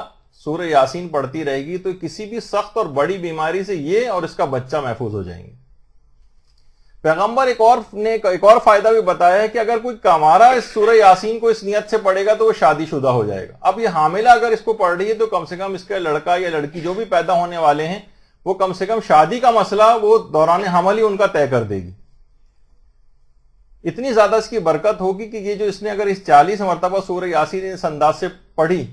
سورہ یاسین پڑھتی رہے گی تو کسی بھی سخت اور بڑی بیماری سے یہ اور اس کا بچہ محفوظ ہو جائیں گے. پیغمبر ایک اور فائدہ بھی بتایا ہے کہ اگر کوئی کمارہ اس سورہ یاسین کو اس نیت سے پڑھے گا تو وہ شادی شدہ ہو جائے گا. اب یہ حاملہ اگر اس کو پڑھ رہی ہے تو کم سے کم اس کا لڑکا یا لڑکی جو بھی پیدا ہونے والے ہیں وہ کم سے کم شادی کا مسئلہ وہ دوران حمل ہی ان کا طے کر دے گی. اتنی زیادہ اس کی برکت ہوگی کہ یہ جو اس نے اگر اس 40 مرتبہ سورہ یاسین اس انداز سے پڑھی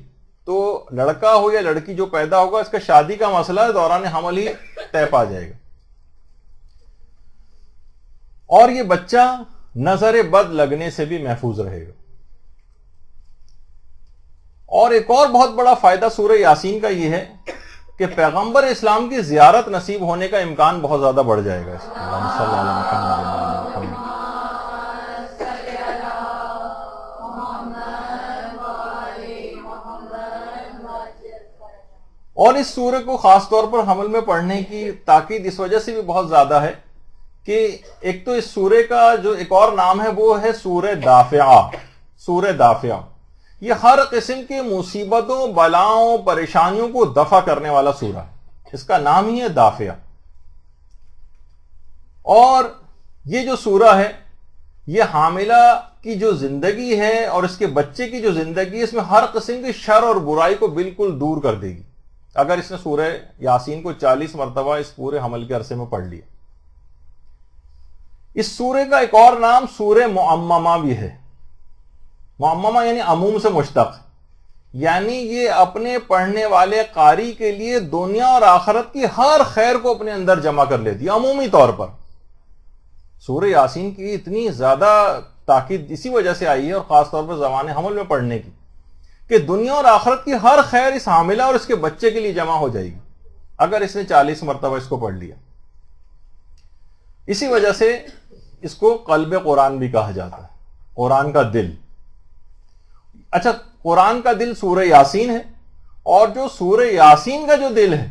تو لڑکا ہو یا لڑکی جو پیدا ہوگا اس کا شادی کا مسئلہ دوران حمل ہی طے پا جائے گا. اور یہ بچہ نظر بد لگنے سے بھی محفوظ رہے گا. اور ایک اور بہت بڑا فائدہ سورہ یاسین کا یہ ہے کہ پیغمبر اسلام کی زیارت نصیب ہونے کا امکان بہت زیادہ بڑھ جائے گا. اور اس سورہ کو خاص طور پر حمل میں پڑھنے کی تاکید اس وجہ سے بھی بہت زیادہ ہے کہ ایک تو اس سورہ کا جو ایک اور نام ہے وہ ہے سورہ دافعہ. سورہ دافعہ یہ ہر قسم کے مصیبتوں، بلاؤں، پریشانیوں کو دفع کرنے والا سورہ ہے. اس کا نام ہی ہے دافعہ. اور یہ جو سورہ ہے یہ حاملہ کی جو زندگی ہے اور اس کے بچے کی جو زندگی ہے اس میں ہر قسم کی شر اور برائی کو بالکل دور کر دے گی. اگر اس نے سورہ یاسین کو 40 مرتبہ اس پورے حمل کے عرصے میں پڑھ لیا. اس سورے کا ایک اور نام سورہ معممہ بھی ہے. معممہ یعنی عموم سے مشتق، یعنی یہ اپنے پڑھنے والے قاری کے لیے دنیا اور آخرت کی ہر خیر کو اپنے اندر جمع کر لیتی ہے عمومی طور پر. سورہ یاسین کی اتنی زیادہ تاکید اسی وجہ سے آئی ہے، اور خاص طور پر زمان حمل میں پڑھنے کی، کہ دنیا اور آخرت کی ہر خیر اس حاملہ اور اس کے بچے کے لیے جمع ہو جائے گی اگر اس نے 40 مرتبہ اس کو پڑھ لیا. اسی وجہ سے اس کو قلب قرآن بھی کہا جاتا ہے، قرآن کا دل. اچھا، قرآن کا دل سورہ یاسین ہے، اور جو سورہ یاسین کا جو دل ہے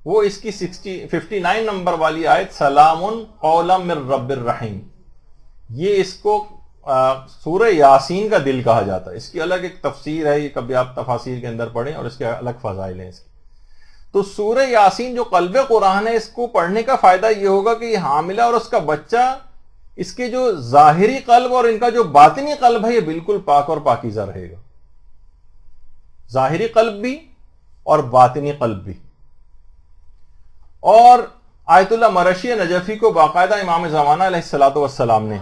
وہ اس کی 59 نمبر والی آیت سلام قولا من رب الرحیم، یہ اس کو سورہ یاسین کا دل کہا جاتا ہے. اس کی الگ ایک تفسیر ہے، یہ کبھی آپ تفاسیر کے اندر پڑھیں، اور اس کے الگ فضائل ہیں اس کے. تو سورہ یاسین جو قلب قرآن ہے، اس کو پڑھنے کا فائدہ یہ ہوگا کہ یہ حاملہ اور اس کا بچہ، اس کے جو ظاہری قلب اور ان کا جو باطنی قلب ہے، یہ بالکل پاک اور پاکیزہ رہے گا. ظاہری قلب بھی اور باطنی قلب بھی. اور آیت اللہ مرشی نجفی کو باقاعدہ امام زمانہ علیہ الصلوۃ والسلام نے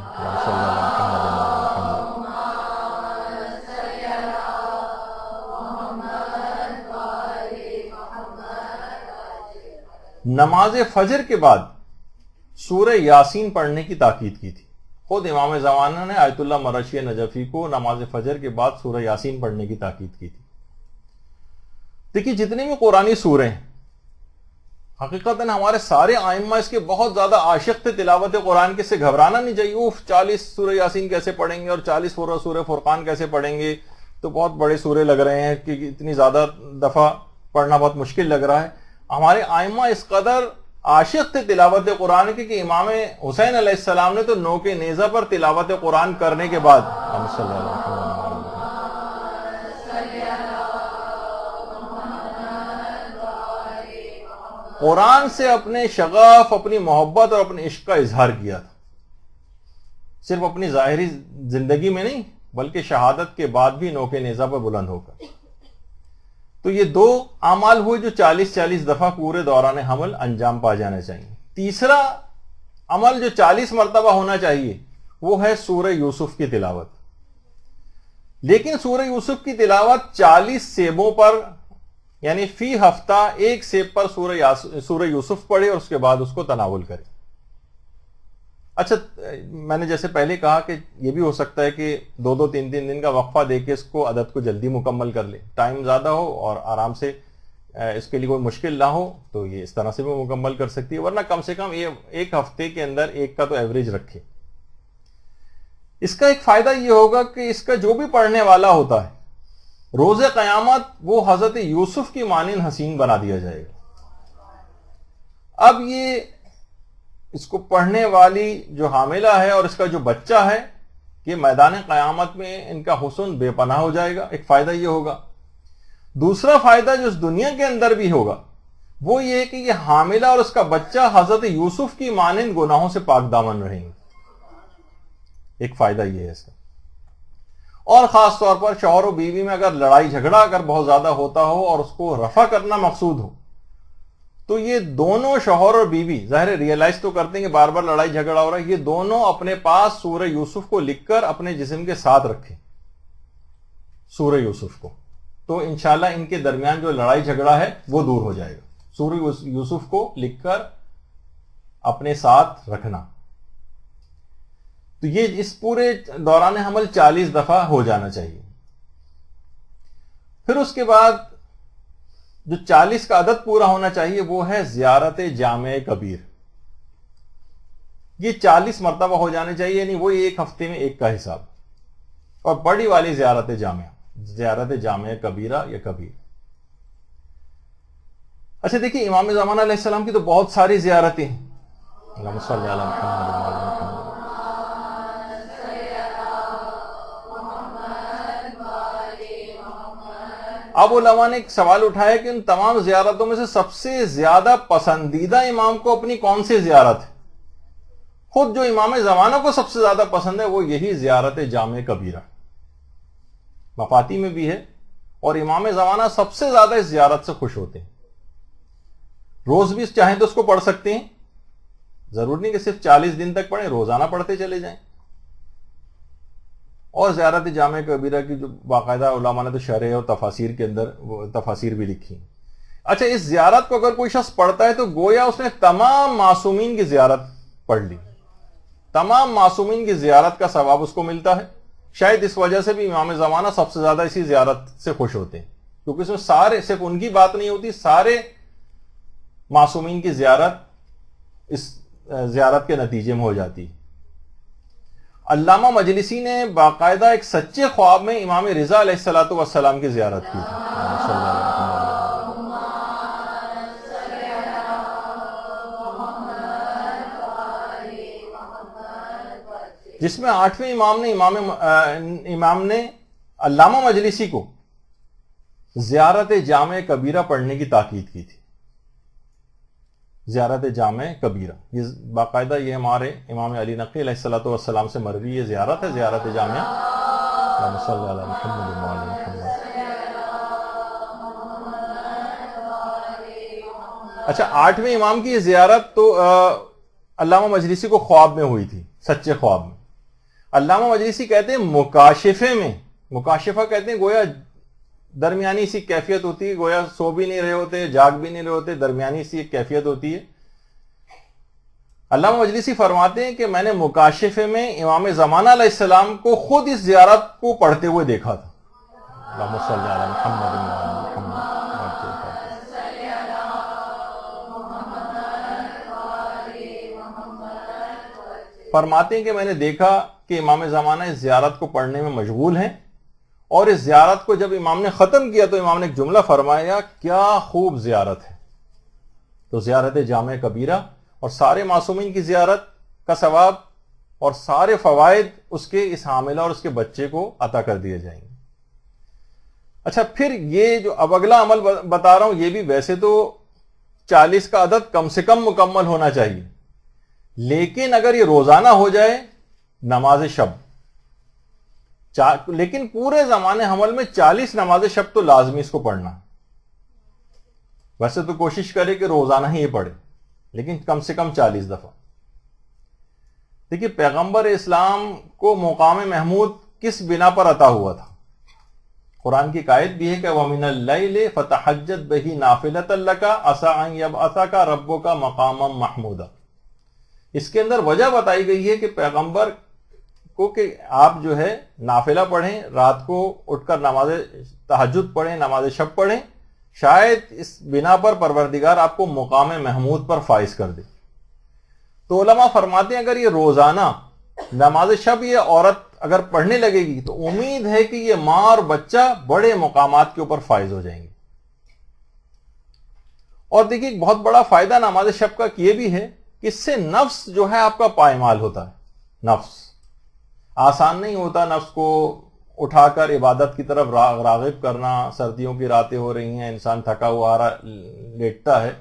نماز فجر کے بعد سورہ یاسین پڑھنے کی تاکید کی تھی. خود امام زمانہ نے آیت اللہ مرشی نجفی کو نماز فجر کے بعد سورہ یاسین پڑھنے کی تاکید کی تھی. دیکھیے، جتنے بھی قرآنی سورے ہیں، حقیقتاً ہمارے سارے آئمہ اس کے بہت زیادہ عاشق تھے تلاوت قرآن کے. سے گھبرانا نہیں چاہیے، 40 سورہ یاسین کیسے پڑھیں گے اور 40 سورہ فرقان کیسے پڑھیں گے، تو بہت بڑے سورے لگ رہے ہیں کہ اتنی زیادہ دفعہ پڑھنا بہت مشکل لگ رہا ہے. ہمارے آئمہ اس قدر عاشق تھے تلاوت قرآن کے کہ امام حسین علیہ السلام نے تو نوک نیزہ پر تلاوت قرآن کرنے کے بعد قرآن سے اپنے شغف، اپنی محبت اور اپنے عشق کا اظہار کیا تھا. صرف اپنی ظاہری زندگی میں نہیں، بلکہ شہادت کے بعد بھی نوک نیزہ پر بلند ہو کر. تو یہ 2 اعمال ہوئے جو 40 دفعہ پورے دوران حمل انجام پا جانا چاہیے. تیسرا عمل جو 40 مرتبہ ہونا چاہیے وہ ہے سورہ یوسف کی تلاوت. لیکن سورہ یوسف کی تلاوت 40 سیبوں پر، یعنی فی ہفتہ ایک سیب پر سورہ یوسف پڑھے اور اس کے بعد اس کو تناول کرے. اچھا، میں نے جیسے پہلے کہا کہ یہ بھی ہو سکتا ہے کہ 2-3 دن کا وقفہ دے کے اس کو عدد کو جلدی مکمل کر لے، ٹائم زیادہ ہو اور آرام سے اس کے لیے کوئی مشکل نہ ہو تو یہ اس طرح سے بھی مکمل کر سکتی ہے، ورنہ کم سے کم یہ ایک ہفتے کے اندر ایک کا تو ایوریج رکھے. اس کا ایک فائدہ یہ ہوگا کہ اس کا جو بھی پڑھنے والا ہوتا ہے، روز قیامت وہ حضرت یوسف کی مانند حسین بنا دیا جائے گا. اب یہ اس کو پڑھنے والی جو حاملہ ہے اور اس کا جو بچہ ہے، کہ میدان قیامت میں ان کا حسن بے پناہ ہو جائے گا. ایک فائدہ یہ ہوگا. دوسرا فائدہ جو اس دنیا کے اندر بھی ہوگا وہ یہ کہ یہ حاملہ اور اس کا بچہ حضرت یوسف کی مانند گناہوں سے پاک دامن رہیں گے. ایک فائدہ یہ ہے اس کا. اور خاص طور پر شوہر و بیوی میں اگر لڑائی جھگڑا اگر بہت زیادہ ہوتا ہو اور اس کو رفع کرنا مقصود ہو، تو یہ دونوں شوہر اور بیوی ظاہر ریئلائز تو کرتے ہیں کہ بار بار لڑائی جھگڑا ہو رہا ہے، یہ دونوں اپنے پاس سورہ یوسف کو لکھ کر اپنے جسم کے ساتھ رکھیں، سورہ یوسف کو. تو انشاءاللہ ان کے درمیان جو لڑائی جھگڑا ہے وہ دور ہو جائے گا. سورہ یوسف کو لکھ کر اپنے ساتھ رکھنا. تو یہ اس پورے دوران حمل 40 دفعہ ہو جانا چاہیے. پھر اس کے بعد جو 40 کا عدد پورا ہونا چاہیے وہ ہے زیارت جامع کبیر. یہ 40 مرتبہ ہو جانے چاہیے، یعنی وہ ایک ہفتے میں ایک کا حساب. اور بڑی والی زیارت جامع کبیرہ یا کبیر. اچھا دیکھیے، امام زمانہ علیہ السلام کی تو بہت ساری زیارتیں ہیں. اللہم صلی علی محمد. اب علماء نے ایک سوال اٹھایا کہ ان تمام زیارتوں میں سے سب سے زیادہ پسندیدہ امام کو اپنی کون سی زیارت ہے؟ خود جو امام زمانہ کو سب سے زیادہ پسند ہے وہ یہی زیارت جامع کبیرہ. مفاتی میں بھی ہے، اور امام زمانہ سب سے زیادہ اس زیارت سے خوش ہوتے ہیں. روز بھی چاہیں تو اس کو پڑھ سکتے ہیں، ضرور نہیں کہ صرف 40 دن تک پڑھیں، روزانہ پڑھتے چلے جائیں۔ اور زیارت جامع کبیرہ کی جو باقاعدہ علماء نے تو شرح اور تفاسیر کے اندر وہ تفاسیر بھی لکھی۔ اچھا، اس زیارت کو اگر کوئی شخص پڑھتا ہے تو گویا اس نے تمام معصومین کی زیارت پڑھ لی، تمام معصومین کی زیارت کا ثواب اس کو ملتا ہے۔ شاید اس وجہ سے بھی امام زمانہ سب سے زیادہ اسی زیارت سے خوش ہوتے ہیں، کیونکہ اس میں سارے، صرف ان کی بات نہیں ہوتی، سارے معصومین کی زیارت اس زیارت کے نتیجے میں ہو جاتی ہے۔ علامہ مجلسی نے باقاعدہ ایک سچے خواب میں امام رضا علیہ الصلوۃ والسلام کی زیارت کی تھی، جس میں 8ویں امام نے علامہ مجلسی کو زیارت جامع کبیرہ پڑھنے کی تاکید کی تھی۔ زیارت جامع کبیرہ، یہ باقاعدہ یہ ہمارے امام علی نقی علیہ الصلوۃ والسلام سے مروی یہ زیارت ہے، زیارت جامع۔ اللہم صلی علی محمد وعلی محمد۔ اچھا، 8ویں امام کی یہ زیارت تو علامہ مجلسی کو خواب میں ہوئی تھی، سچے خواب میں۔ علامہ مجلسی کہتے ہیں مکاشفے میں، مکاشفہ کہتے ہیں گویا درمیانی سی کیفیت ہوتی ہے، گویا سو بھی نہیں رہے ہوتے، جاگ بھی نہیں رہے ہوتے، درمیانی سی ایک کیفیت ہوتی ہے۔ علامہ مجلسی فرماتے ہیں کہ میں نے مکاشفے میں امام زمانہ علیہ السلام کو خود اس زیارت کو پڑھتے ہوئے دیکھا تھا۔ اللہم صلی علی محمد وعلی محمد۔ فرماتے ہیں کہ میں نے دیکھا کہ امام زمانہ اس زیارت کو پڑھنے میں مشغول ہیں، اور اس زیارت کو جب امام نے ختم کیا تو امام نے ایک جملہ فرمایا، کیا خوب زیارت ہے۔ تو زیارت جامع کبیرہ اور سارے معصومین کی زیارت کا ثواب اور سارے فوائد اس کے اس حاملہ اور اس کے بچے کو عطا کر دیے جائیں گے۔ اچھا، پھر یہ جو اب اگلا عمل بتا رہا ہوں، یہ بھی ویسے تو 40 کا عدد کم سے کم مکمل ہونا چاہیے، لیکن اگر یہ روزانہ ہو جائے نماز شب، لیکن پورے زمانے حمل میں 40 نماز شب تو لازمی اس کو پڑھنا۔ ویسے تو کوشش کرے کہ روزانہ ہی یہ پڑھے، لیکن کم سے کم 40 دفعہ۔ دیکھیے، پیغمبر اسلام کو مقام محمود کس بنا پر عطا ہوا تھا؟ قرآن کی آیت بھی ہے کہ وَمِنَ اللَّيْلِ فَتَحَجَّدْ بِهِ نَافِلَةً لَكَ عَسَىٰ أَن يَبْعَثَكَ رَبُّكَ مَقَامًا مَحْمُودًا۔ اس کے اندر وجہ بتائی گئی ہے کہ پیغمبر کو کہ آپ جو ہے نافلہ پڑھیں، رات کو اٹھ کر نماز تہجد پڑھیں، نماز شب پڑھیں، شاید اس بنا پر پروردگار آپ کو مقام محمود پر فائز کر دے۔ تو علماء فرماتے ہیں اگر یہ روزانہ نماز شب یہ عورت اگر پڑھنے لگے گی تو امید ہے کہ یہ ماں اور بچہ بڑے مقامات کے اوپر فائز ہو جائیں گے۔ اور دیکھیے، ایک بہت بڑا فائدہ نماز شب کا یہ بھی ہے کہ اس سے نفس جو ہے آپ کا پائمال ہوتا ہے۔ نفس آسان نہیں ہوتا نفس کو اٹھا کر عبادت کی طرف راغب کرنا، سردیوں کی راتیں ہو رہی ہیں، انسان تھکا ہوا آ رہا لیٹتا ہے،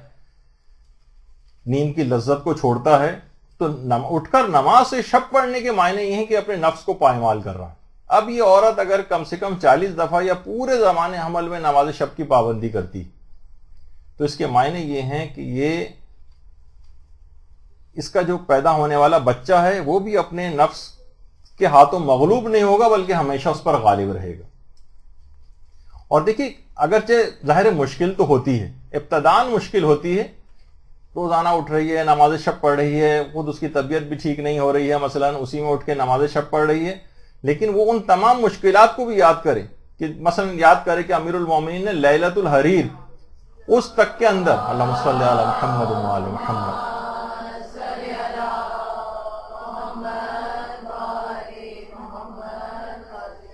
نیند کی لذت کو چھوڑتا ہے، تو اٹھ کر نماز سے شب پڑھنے کے معنی یہ ہیں کہ اپنے نفس کو پائمال کر رہا ہے۔ اب یہ عورت اگر کم سے کم 40 دفعہ یا پورے زمانے حمل میں نماز شب کی پابندی کرتی تو اس کے معنی یہ ہیں کہ یہ اس کا جو پیدا ہونے والا بچہ ہے وہ بھی اپنے نفس کے ہاتھوں مغلوب نہیں ہوگا، بلکہ ہمیشہ اس پر غالب رہے گا۔ اور دیکھیے، اگرچہ ظاہر مشکل تو ہوتی ہے، ابتداً مشکل ہوتی ہے، روزانہ اٹھ رہی ہے، نماز شب پڑھ رہی ہے، خود اس کی طبیعت بھی ٹھیک نہیں ہو رہی ہے، مثلا اسی میں اٹھ کے نماز شب پڑھ رہی ہے، لیکن وہ ان تمام مشکلات کو بھی یاد کرے کہ مثلا یاد کرے کہ امیر المومنین نے لیلۃ الحریر اس تک کے اندر، اللہم صلی علی محمد وعلی محمد،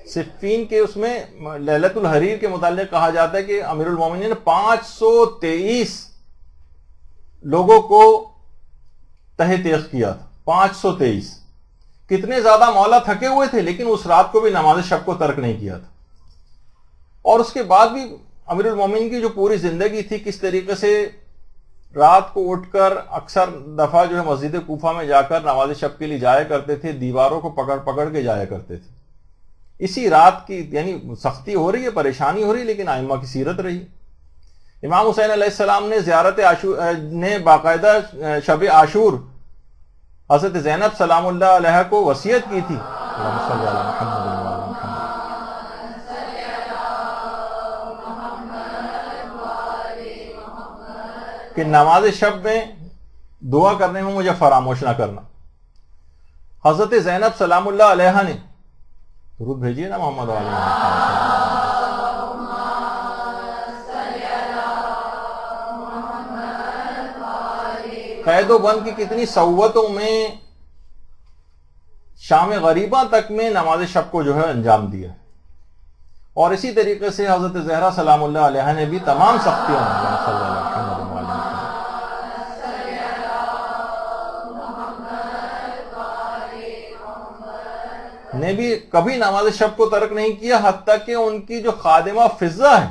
صفین کے اس میں لیلۃ الحریر کے متعلق کہا جاتا ہے کہ امیر المومنین نے 523 لوگوں کو تہ تیغ کیا تھا۔ 523 کتنے زیادہ مولا تھکے ہوئے تھے، لیکن اس رات کو بھی نماز شب کو ترک نہیں کیا تھا۔ اور اس کے بعد بھی امیر المومنین کی جو پوری زندگی تھی، کس طریقے سے رات کو اٹھ کر اکثر دفعہ جو ہے مسجد کوفہ میں جا کر نماز شب کے لیے جایا کرتے تھے، دیواروں کو پکڑ پکڑ کے جایا کرتے تھے۔ اسی رات کی یعنی سختی ہو رہی ہے، پریشانی ہو رہی ہے، لیکن ائمہ کی سیرت رہی۔ امام حسین علیہ السلام نے زیارت نے باقاعدہ شب عاشور حضرت زینب سلام اللہ علیہ کو وصیت کی تھی، اللہم صلی علی محمد و علی محمد، کہ نماز شب میں دعا کرنے میں مجھے فراموش نہ کرنا۔ حضرت زینب سلام اللہ علیہ نے درود بھیجیے نا محمد و علی محمد، قید و بند کی کتنی صعوبتوں میں شام غریبہ تک میں نماز شب کو جو ہے انجام دیا، اور اسی طریقے سے حضرت زہرا سلام اللہ علیہ نے بھی تمام سختیوں نے بھی کبھی نماز شب کو ترک نہیں کیا، حتیٰ کہ ان کی جو خادمہ فضہ ہے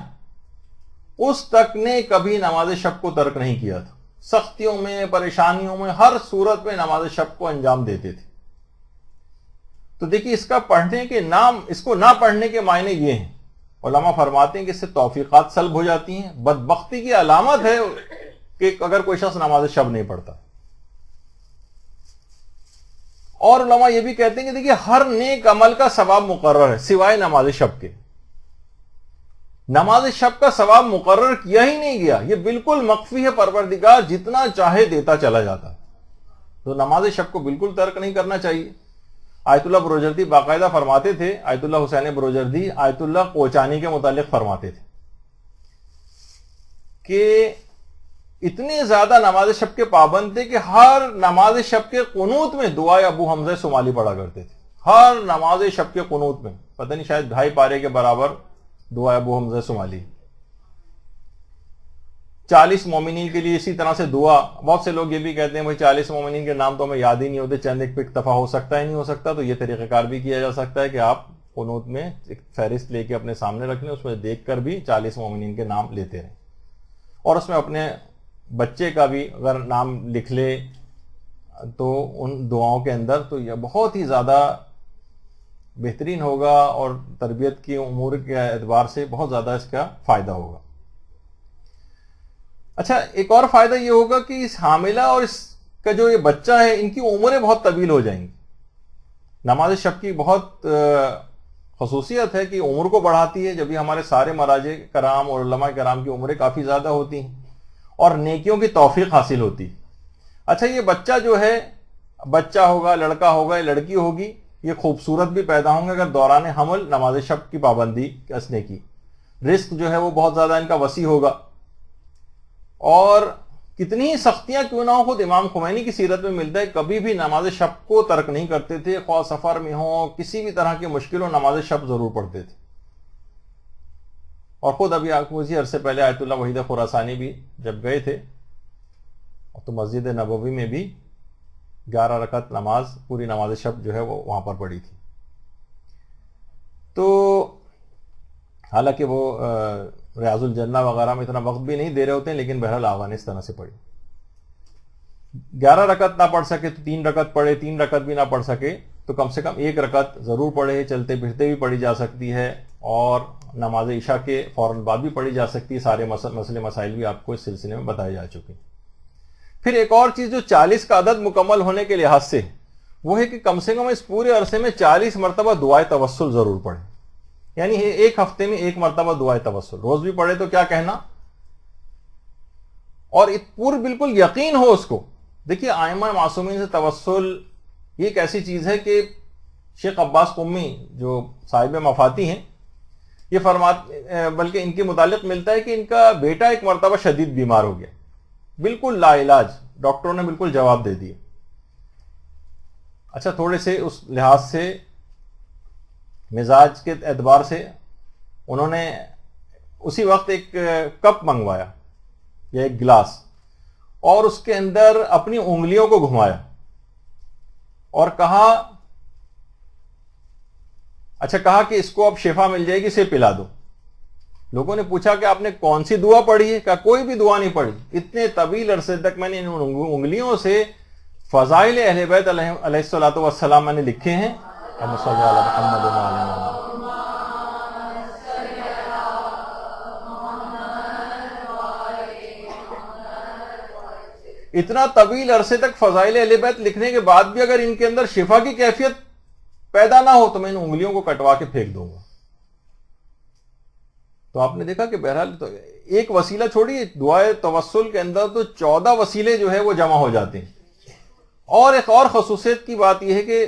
اس تک نے کبھی نماز شب کو ترک نہیں کیا تھا، سختیوں میں پریشانیوں میں ہر صورت میں نماز شب کو انجام دیتے تھے۔ تو دیکھیے اس کا پڑھنے کے نام، اس کو نہ پڑھنے کے معنی یہ ہیں، علماء فرماتے ہیں کہ اس سے توفیقات سلب ہو جاتی ہیں، بدبختی کی علامت ہے کہ اگر کوئی شخص نماز شب نہیں پڑھتا۔ اور علماء یہ بھی کہتے ہیں کہ دیکھیے ہر نیک عمل کا ثواب مقرر ہے سوائے نماز شب کے، نماز شب کا ثواب مقرر کیا ہی نہیں گیا، یہ بالکل مخفی ہے، پروردگار جتنا چاہے دیتا چلا جاتا ہے، تو نماز شب کو بالکل ترک نہیں کرنا چاہیے۔ آیت اللہ بروجردی باقاعدہ فرماتے تھے، آیت اللہ حسین بروجردی آیت اللہ کوچانی کے متعلق فرماتے تھے کہ اتنے زیادہ نماز شب کے پابند تھے کہ ہر نماز شب کے قنوت میں دعائے ابو حمزہ صومالی پڑھا کرتے تھے، ہر نماز شب کے قنوت میں، پتہ نہیں شاید 2.5 پارے کے برابر دعا ابو حمزہ صومالی۔ 40 مومنین کے لیے اسی طرح سے دعا، بہت سے لوگ یہ بھی کہتے ہیں بھائی 40 مومنین کے نام تو ہمیں یاد ہی نہیں ہوتے، چند ایک پہ اکتفا ہو سکتا ہے نہیں ہو سکتا، تو یہ طریقہ کار بھی کیا جا سکتا ہے کہ آپ قنوت میں ایک فہرست لے کے اپنے سامنے رکھ لیں، اس میں دیکھ کر بھی 40 مومنین کے نام لیتے رہیں، اور اس میں اپنے بچے کا بھی اگر نام لکھ لے تو ان دعاؤں کے اندر، تو یہ بہت ہی زیادہ بہترین ہوگا اور تربیت کی امور کے اعتبار سے بہت زیادہ اس کا فائدہ ہوگا۔ اچھا، ایک اور فائدہ یہ ہوگا کہ اس حاملہ اور اس کا جو یہ بچہ ہے ان کی عمریں بہت طویل ہو جائیں گی۔ نماز شب کی بہت خصوصیت ہے کہ عمر کو بڑھاتی ہے، جب بھی ہمارے سارے مراجع کرام اور علماء کرام کی عمریں کافی زیادہ ہوتی ہیں اور نیکیوں کی توفیق حاصل ہوتی۔ اچھا، یہ بچہ جو ہے، بچہ ہوگا، لڑکا ہوگا یا لڑکی ہوگی، یہ خوبصورت بھی پیدا ہوں گے اگر دوران حمل نماز شب کی پابندی کسنے کی، رزق جو ہے وہ بہت زیادہ ان کا وسیع ہوگا، اور کتنی ہی سختیاں کیوں نہ ہو، خود امام خمینی کی سیرت میں ملتا ہے کبھی بھی نماز شب کو ترک نہیں کرتے تھے، خواہ سفر میں ہو، کسی بھی طرح کی مشکل ہو، نماز شب ضرور پڑھتے تھے۔ اور خود ابھی اسی عرصے پہلے آیت اللہ وحید خراسانی بھی جب گئے تھے تو مسجد نبوی میں بھی 11 رکعت نماز، پوری نماز شب جو ہے وہ وہاں پر پڑھی تھی۔ تو حالانکہ وہ ریاض الجنہ وغیرہ میں اتنا وقت بھی نہیں دے رہے ہوتے ہیں، لیکن بہرحال آغا نے اس طرح سے پڑھی۔ 11 رکعت نہ پڑھ سکے تو 3 رکعت پڑھے، 3 رکعت بھی نہ پڑھ سکے تو کم سے کم 1 رکعت ضرور پڑھے، چلتے پھرتے بھی پڑھی جا سکتی ہے، اور نماز عشاء کے فوراً بعد بھی پڑھی جا سکتی ہے۔ سارے مسئلے مسائل بھی آپ کو اس سلسلے میں بتائے جا چکے ہیں۔ پھر ایک اور چیز جو 40 کا عدد مکمل ہونے کے لحاظ سے، وہ ہے کہ کم سے کم اس پورے عرصے میں 40 مرتبہ دعائے توسل ضرور پڑھیں، یعنی ایک ہفتے میں 1 مرتبہ دعائے توسل، روز بھی پڑھے تو کیا کہنا، اور پور بالکل یقین ہو اس کو۔ دیکھیے ائمہ معصومین سے توسل یہ ایک ایسی چیز ہے کہ شیخ عباس قمی جو صاحب مفاتی ہیں، یہ فرماتے، بلکہ ان کے متعلق ملتا ہے کہ ان کا بیٹا ایک مرتبہ شدید بیمار ہو گیا، بالکل لا علاج، ڈاکٹروں نے بالکل جواب دے دیا۔ اچھا، تھوڑے سے اس لحاظ سے مزاج کے اعتبار سے انہوں نے اسی وقت ایک کپ منگوایا یا ایک گلاس، اور اس کے اندر اپنی انگلیوں کو گھمایا اور کہا کہ اس کو اب شفا مل جائے گی، اسے پلا دو۔ لوگوں نے پوچھا کہ آپ نے کون سی دعا پڑھی ہے؟ کہا کوئی بھی دعا نہیں پڑھی، اتنے طویل عرصے تک میں نے ان انگلیوں سے فضائل اہل بیت علیہ الصلوۃ والسلام میں نے لکھے ہیں۔ اتنا طویل عرصے تک فضائل اہل بیت لکھنے کے بعد بھی اگر ان کے اندر شفا کی کیفیت پیدا نہ ہو تو میں ان انگلیوں کو کٹوا کے پھینک دوں گا. تو آپ نے دیکھا کہ بہرحال تو ایک وسیلہ چھوڑیے، دعائے توسل کے اندر تو 14 وسیلے جو ہے وہ جمع ہو جاتے ہیں. اور ایک اور خصوصیت کی بات یہ ہے کہ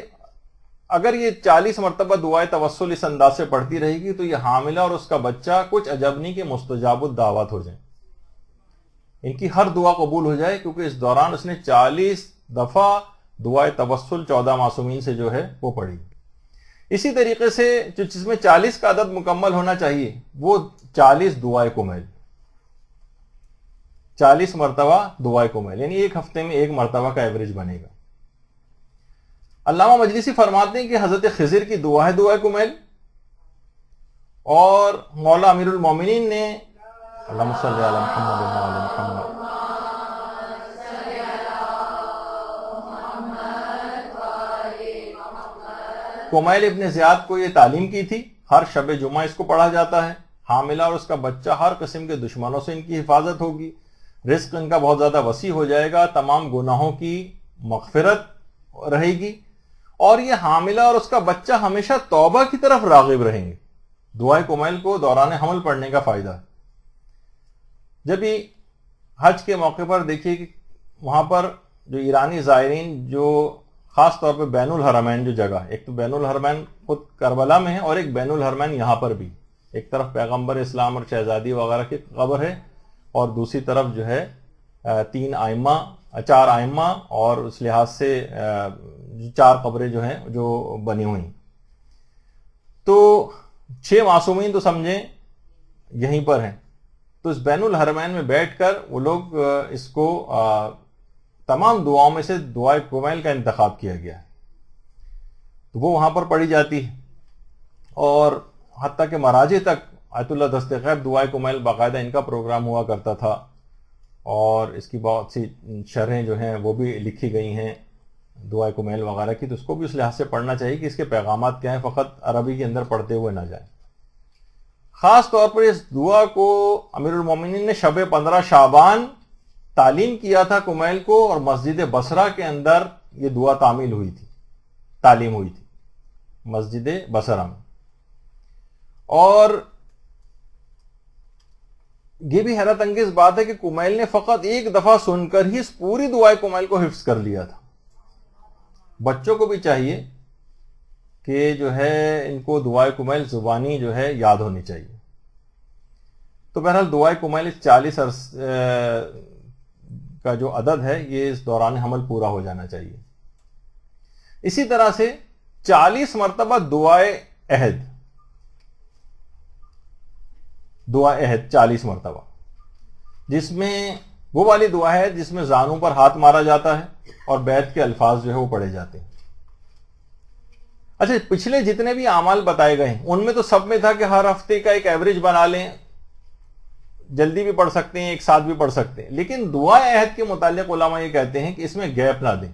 اگر یہ 40 مرتبہ دعائے توسل اس انداز سے پڑھتی رہے گی تو یہ حاملہ اور اس کا بچہ کچھ عجب نہیں کہ مستجاب الدعوات ہو جائیں، ان کی ہر دعا قبول ہو جائے، کیونکہ اس دوران اس نے 40 دفعہ دعائے توسل 14 معصومین سے جو ہے وہ پڑھی. اسی طریقے سے جس میں 40 کا عدد مکمل ہونا چاہیے وہ 40 دعائے کمیل، 40 مرتبہ دعائے کمیل، یعنی ایک ہفتے میں ایک مرتبہ کا ایوریج بنے گا. علامہ مجلسی فرماتے ہیں کہ حضرت خضر کی دعا ہے دعائے کمیل، اور مولا امیر المومنین نے اللہم صلی علی محمد و علی محمد کمیل ابن زیاد کو یہ تعلیم کی تھی. ہر شب جمعہ اس کو پڑھا جاتا ہے. حاملہ اور اس کا بچہ ہر قسم کے دشمنوں سے ان کی حفاظت ہوگی، رزق ان کا بہت زیادہ وسیع ہو جائے گا، تمام گناہوں کی مغفرت رہے گی، اور یہ حاملہ اور اس کا بچہ ہمیشہ توبہ کی طرف راغب رہیں گے. دعائے کمیل کو دوران حمل پڑھنے کا فائدہ ہے. جب بھی حج کے موقع پر دیکھیے کہ وہاں پر جو ایرانی زائرین جو خاص طور پہ بین الحرمین جو جگہ ہے، ایک تو بین الحرمین خود کربلا میں ہے اور ایک بین الحرمین یہاں پر بھی، ایک طرف پیغمبر اسلام اور شہزادی وغیرہ کی قبر ہے اور دوسری طرف جو ہے 4 ائمہ اور اس لحاظ سے 4 قبریں جو ہیں جو بنی ہوئی. تو 6 معصومین تو سمجھیں یہیں پر ہیں. تو اس بین الحرمین میں بیٹھ کر وہ لوگ اس کو تمام دعاؤں میں سے دعائے کمیل کا انتخاب کیا گیا ہے، تو وہ وہاں پر پڑھی جاتی ہے. اور حتیٰ کہ مراجع تک آیت اللہ دست غیب دعائے کمیل باقاعدہ ان کا پروگرام ہوا کرتا تھا، اور اس کی بہت سی شرحیں جو ہیں وہ بھی لکھی گئی ہیں دعائے کمیل وغیرہ کی. تو اس کو بھی اس لحاظ سے پڑھنا چاہیے کہ اس کے پیغامات کیا ہیں، فقط عربی کے اندر پڑھتے ہوئے نہ جائیں. خاص طور پر اس دعا کو امیر المومنین نے شب 15 شعبان تعلیم کیا تھا کمیل کو، اور مسجد بصرہ کے اندر یہ دعا تعمیل ہوئی تھی، تعلیم ہوئی تھی مسجد بصرہ میں. اور یہ بھی حیرت انگیز بات ہے کہ کمیل نے فقط ایک دفعہ سن کر ہی اس پوری دعائے کمیل کو حفظ کر لیا تھا. بچوں کو بھی چاہیے کہ جو ہے ان کو دعائے کمیل زبانی جو ہے یاد ہونی چاہیے. تو بہرحال دعائے کمیل 40 کا جو عدد ہے یہ اس دوران حمل پورا ہو جانا چاہیے. اسی طرح سے 40 مرتبہ دعائے عہد، دعا عہد 40 مرتبہ، جس میں وہ والی دعا ہے جس میں زانوں پر ہاتھ مارا جاتا ہے اور بیعت کے الفاظ جو ہے وہ پڑھے جاتے ہیں. اچھا، پچھلے جتنے بھی اعمال بتائے گئے ہیں ان میں تو سب میں تھا کہ ہر ہفتے کا ایک ایوریج بنا لیں، جلدی بھی پڑھ سکتے ہیں، ایک ساتھ بھی پڑھ سکتے ہیں. لیکن دعا عہد کے متعلق علماء یہ کہتے ہیں کہ اس میں گیپ نہ دیں،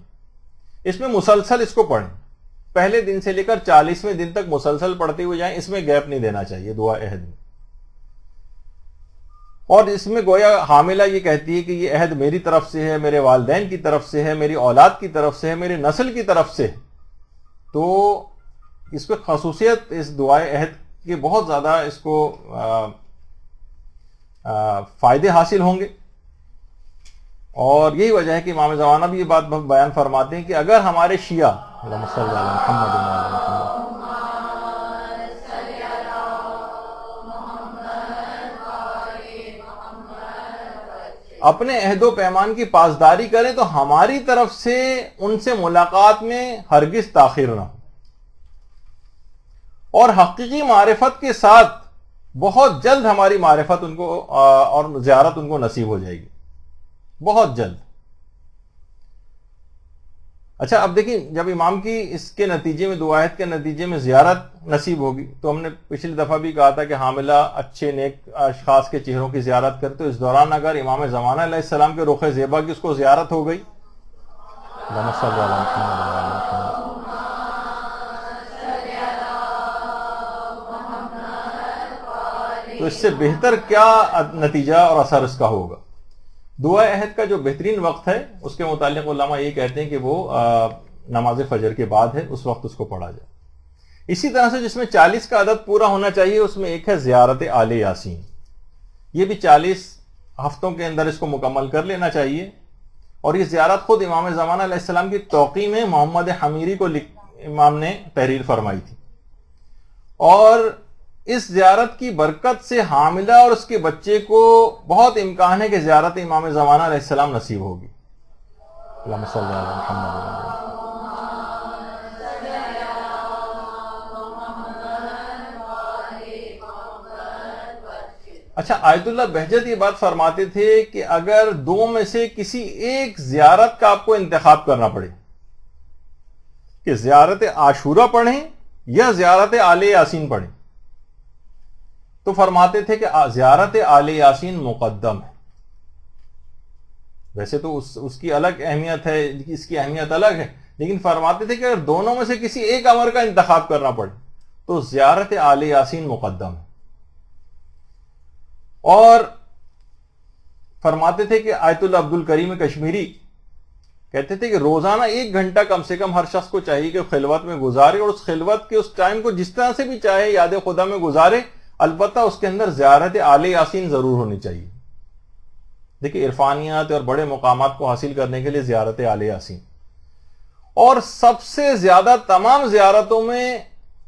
اس میں مسلسل اس کو پڑھیں، پہلے دن سے لے کر 40ویں دن تک مسلسل پڑھتے ہوئے جائیں. اس میں گیپ نہیں دینا چاہیے دعا عہد میں. اور اس میں گویا حاملہ یہ کہتی ہے کہ یہ عہد میری طرف سے ہے، میرے والدین کی طرف سے ہے، میری اولاد کی طرف سے ہے، میرے نسل کی طرف سے. تو اس پہ خصوصیت اس دعائے عہد کے بہت زیادہ اس کو فائدے حاصل ہوں گے. اور یہی وجہ ہے کہ امام زمانہ بھی یہ بات بیان فرماتے ہیں کہ اگر ہمارے شیعہ اللہم صلی علی محمد و علی محمد اپنے عہد و پیمان کی پاسداری کریں تو ہماری طرف سے ان سے ملاقات میں ہرگز تاخیر نہ ہو، اور حقیقی معرفت کے ساتھ بہت جلد ہماری معرفت ان کو اور زیارت ان کو نصیب ہو جائے گی، بہت جلد. اچھا، اب دیکھیں جب امام کی اس کے نتیجے میں دعائت کے نتیجے میں زیارت نصیب ہوگی، تو ہم نے پچھلی دفعہ بھی کہا تھا کہ حاملہ اچھے نیک اشخاص کے چہروں کی زیارت کرے، تو اس دوران اگر امام زمانہ علیہ السلام کے رخ زیبا کی اس کو زیارت ہو گئی، اللہم صلی علی محمد و علی محمد، تو اس سے بہتر کیا نتیجہ اور اثر اس کا ہوگا. دعا عہد کا جو بہترین وقت ہے اس کے متعلق علماء یہ کہتے ہیں کہ وہ نماز فجر کے بعد ہے، اس وقت اس کو پڑھا جائے۔ اسی طرح سے جس میں 40 کا عدد پورا ہونا چاہیے اس میں ایک ہے زیارت آل یاسین، یہ بھی 40 ہفتوں کے اندر اس کو مکمل کر لینا چاہیے۔ اور یہ زیارت خود امام زمانہ علیہ السلام کی توقیع میں محمد حمیری کو امام نے تحریر فرمائی تھی، اور اس زیارت کی برکت سے حاملہ اور اس کے بچے کو بہت امکان ہے کہ زیارت امام زمانہ علیہ السلام نصیب ہوگی۔ اللہم صلی علی محمد۔ اچھا، آیت اللہ بہجت یہ بات فرماتے تھے کہ اگر دو میں سے کسی ایک زیارت کا آپ کو انتخاب کرنا پڑے کہ زیارت عاشورہ پڑھیں یا زیارت آل یاسین پڑھیں، تو فرماتے تھے کہ زیارت آل یاسین مقدم ہے۔ ویسے تو اس کی الگ اہمیت ہے، اس کی اہمیت الگ ہے، لیکن فرماتے تھے کہ اگر دونوں میں سے کسی ایک امر کا انتخاب کرنا پڑے تو زیارت آل یاسین مقدم ہے۔ اور فرماتے تھے کہ آیت اللہ عبد الکریم کشمیری کہتے تھے کہ روزانہ 1 گھنٹہ کم سے کم ہر شخص کو چاہیے کہ خلوت میں گزارے، اور اس خلوت کے اس ٹائم کو جس طرح سے بھی چاہے یاد خدا میں گزارے، البتہ اس کے اندر زیارت آل یاسین ضرور ہونی چاہیے۔ دیکھیں، عرفانیات اور بڑے مقامات کو حاصل کرنے کے لیے زیارت آل یاسین، اور سب سے زیادہ تمام زیارتوں میں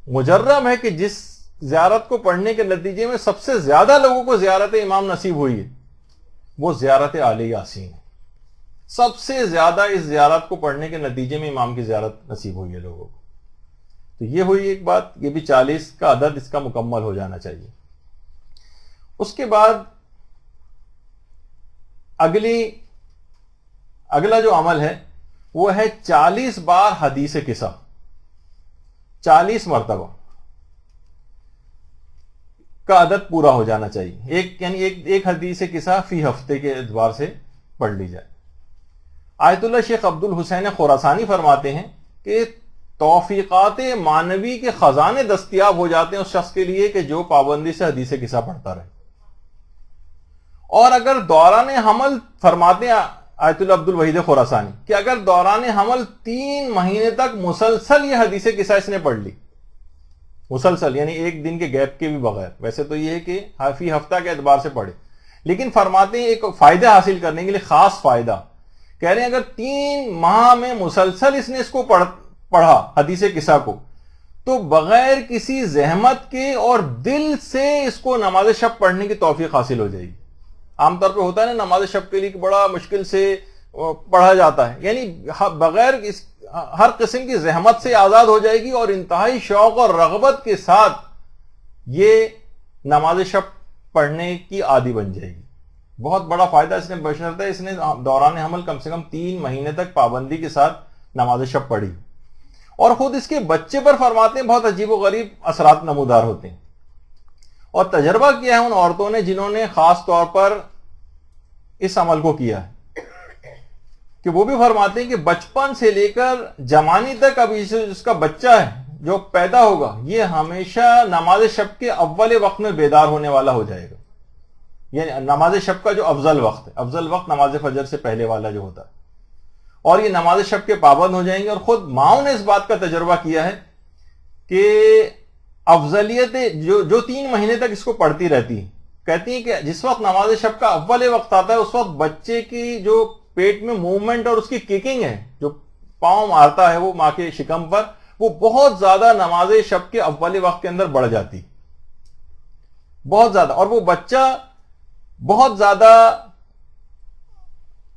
مجرب ہے کہ جس زیارت کو پڑھنے کے نتیجے میں سب سے زیادہ لوگوں کو زیارت امام نصیب ہوئی ہے وہ زیارت آل یاسین ہے۔ سب سے زیادہ اس زیارت کو پڑھنے کے نتیجے میں امام کی زیارت نصیب ہوئی ہے لوگوں کو۔ تو یہ ہوئی ایک بات، یہ بھی 40 کا عدد اس کا مکمل ہو جانا چاہیے۔ اس کے بعد اگلا جو عمل ہے وہ ہے 40 بار حدیث قصہ، 40 مرتبہ کا عدد پورا ہو جانا چاہیے۔ ایک حدیث قصہ فی ہفتے کے اعتبار سے پڑھ لی جائے۔ آیت اللہ شیخ عبد الحسین خراسانی فرماتے ہیں کہ توفیقات معنوی کے خزانے دستیاب ہو جاتے ہیں اس شخص کے لیے کہ جو پابندی سے حدیث قصہ پڑھتا رہے۔ اور اگر دوران حمل، فرماتے ہیں آیت اللہ عبد الوحید خراسانی کہ اگر دوران حمل 3 مہینے تک مسلسل یہ حدیث قصہ اس نے پڑھ لی، مسلسل یعنی ایک دن کے گیپ کے بھی بغیر، ویسے تو یہ ہے کہ فی ہفتہ کے اعتبار سے پڑھے، لیکن فرماتے ہیں ایک فائدہ حاصل کرنے کے لیے خاص فائدہ، کہہ رہے ہیں اگر 3 ماہ میں مسلسل اس نے اس کو پڑھا حدیث قصہ کو، تو بغیر کسی زحمت کے اور دل سے اس کو نماز شب پڑھنے کی توفیق حاصل ہو جائے گی۔ عام طور پہ ہوتا ہے نا نماز شب کے لیے بڑا مشکل سے پڑھا جاتا ہے، یعنی بغیر ہر قسم کی زحمت سے آزاد ہو جائے گی، اور انتہائی شوق اور رغبت کے ساتھ یہ نماز شب پڑھنے کی عادی بن جائے گی۔ بہت بڑا فائدہ اس نے بشرط ہے اس نے دوران حمل کم سے کم 3 مہینے تک پابندی کے ساتھ نماز شب پڑھی، اور خود اس کے بچے پر فرماتے ہیں بہت عجیب و غریب اثرات نمودار ہوتے ہیں۔ اور تجربہ کیا ہے ان عورتوں نے جنہوں نے خاص طور پر اس عمل کو کیا ہے، کہ وہ بھی فرماتے ہیں کہ بچپن سے لے کر جوانی تک اب اس کا بچہ ہے جو پیدا ہوگا یہ ہمیشہ نماز شب کے اول وقت میں بیدار ہونے والا ہو جائے گا، یعنی نماز شب کا جو افضل وقت ہے، افضل وقت نماز فجر سے پہلے والا جو ہوتا ہے، اور یہ نماز شب کے پابند ہو جائیں گے۔ اور خود ماؤں نے اس بات کا تجربہ کیا ہے کہ افضلیت جو 3 مہینے تک اس کو پڑھتی رہتی ہیں، کہتی ہیں کہ جس وقت نماز شب کا اول وقت آتا ہے اس وقت بچے کی جو پیٹ میں موومنٹ اور اس کی ککنگ ہے، جو پاؤں مارتا ہے وہ ماں کے شکم پر، وہ بہت زیادہ نماز شب کے اول وقت کے اندر بڑھ جاتی، بہت زیادہ، اور وہ بچہ بہت زیادہ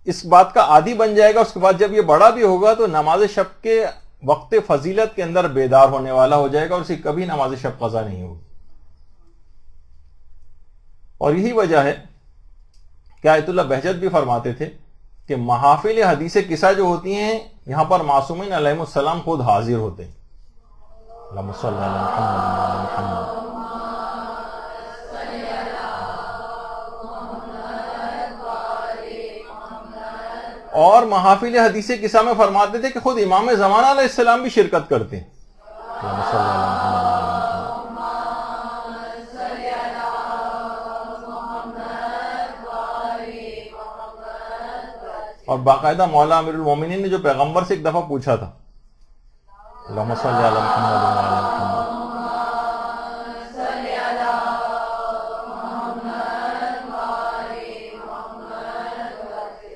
اس بات کا عادی بن جائے گا۔ اس کے بعد جب یہ بڑا بھی ہوگا تو نماز شب کے وقت فضیلت کے اندر بیدار ہونے والا ہو جائے گا، اور اسے کبھی نماز شب قضا نہیں ہوگی۔ اور یہی وجہ ہے کہ آیت اللہ بہجت بھی فرماتے تھے کہ محافل حدیث قصہ جو ہوتی ہیں یہاں پر معصومین علیہ السلام خود حاضر ہوتے ہیں۔ اللہم صلی علی محمد۔ اور محافل حدیث قصہ میں فرماتے تھے کہ خود امام زمانہ علیہ السلام بھی شرکت کرتے ہیں۔ اللہم صلی علی محمد۔ اور باقاعدہ مولا امیر المومنین نے جو پیغمبر سے ایک دفعہ پوچھا تھا، اللہم صلی علی محمد وعلی محمد،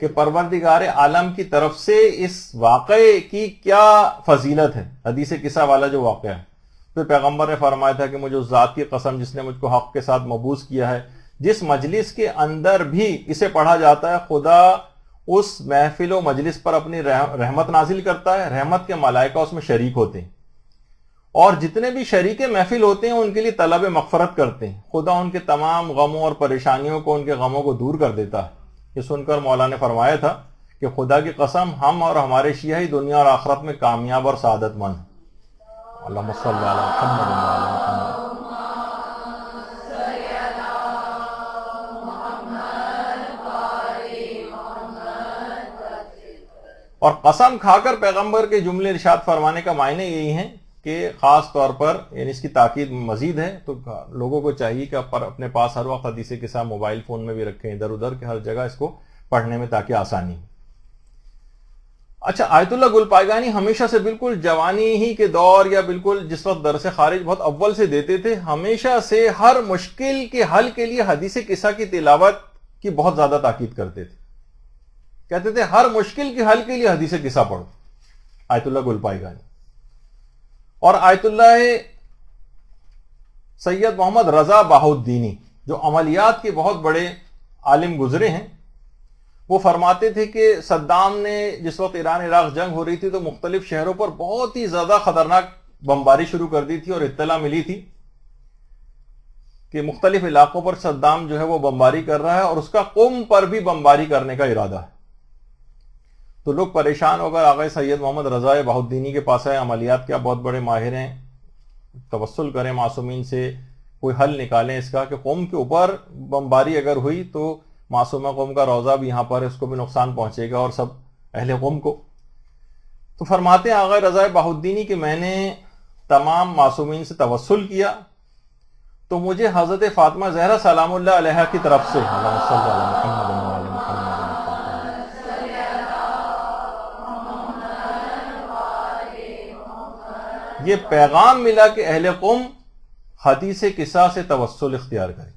کہ پروردگار عالم کی طرف سے اس واقعے کی کیا فضیلت ہے، حدیث قصہ والا جو واقعہ ہے. تو پیغمبر نے فرمایا تھا کہ مجھے اس ذات کی قسم جس نے مجھ کو حق کے ساتھ مبعوث کیا ہے، جس مجلس کے اندر بھی اسے پڑھا جاتا ہے خدا اس محفل و مجلس پر اپنی رحمت نازل کرتا ہے، رحمت کے ملائکہ اس میں شریک ہوتے ہیں، اور جتنے بھی شریک محفل ہوتے ہیں ان کے لیے طلب مغفرت کرتے ہیں، خدا ان کے تمام غموں اور پریشانیوں کو، ان کے غموں کو دور کر دیتا ہے. یہ سن کر مولا نے فرمایا تھا کہ خدا کی قسم ہم اور ہمارے شیعہ ہی دنیا اور آخرت میں کامیاب اور سعادت مند ہیں. اللہم صلی علی محمد وعلی محمد. اور قسم کھا کر پیغمبر کے جملے ارشاد فرمانے کا معنی یہی ہے کہ خاص طور پر یعنی اس کی تاکید مزید ہے، تو لوگوں کو چاہیے کہ اپنے پاس ہر وقت حدیث کے ساتھ موبائل فون میں بھی رکھیں، ادھر ادھر کے ہر جگہ اس کو پڑھنے میں تاکہ آسانی ہو. اچھا، آیت اللہ گل پائگانی ہمیشہ سے بالکل جوانی ہی کے دور یا بالکل جس وقت درس خارج بہت اول سے دیتے تھے، ہمیشہ سے ہر مشکل کے حل کے لیے حدیث قصہ کی تلاوت کی بہت زیادہ تاکید کرتے تھے. کہتے تھے ہر مشکل کے حل کے لیے حدیث قصہ پڑھو، آیت اللہ گل پائگانی. اور آیت اللہ سید محمد رضا بہاؤالدینی جو عملیات کے بہت بڑے عالم گزرے ہیں، وہ فرماتے تھے کہ صدام نے جس وقت ایران عراق جنگ ہو رہی تھی تو مختلف شہروں پر بہت ہی زیادہ خطرناک بمباری شروع کر دی تھی، اور اطلاع ملی تھی کہ مختلف علاقوں پر صدام جو ہے وہ بمباری کر رہا ہے اور اس کا قم پر بھی بمباری کرنے کا ارادہ ہے. تو لوگ پریشان ہو کر آقا سید محمد رضا بہاؤالدینی کے پاس آئے، عملیات کے آپ بہت بڑے ماہر ہیں، توسل کریں معصومین سے، کوئی حل نکالیں اس کا کہ قوم کے اوپر بمباری اگر ہوئی تو معصومہ قوم کا روضہ بھی یہاں پر ہے، اس کو بھی نقصان پہنچے گا اور سب اہل قوم کو. تو فرماتے ہیں آقا رضا بہاؤالدینی کہ میں نے تمام معصومین سے توسل کیا تو مجھے حضرت فاطمہ زہرا سلام اللہ علیہا کی طرف سے اللہم صلی علی محمد وعلی محمد یہ پیغام ملا کہ اہل قوم حدیث قصہ سے توسل اختیار کرے.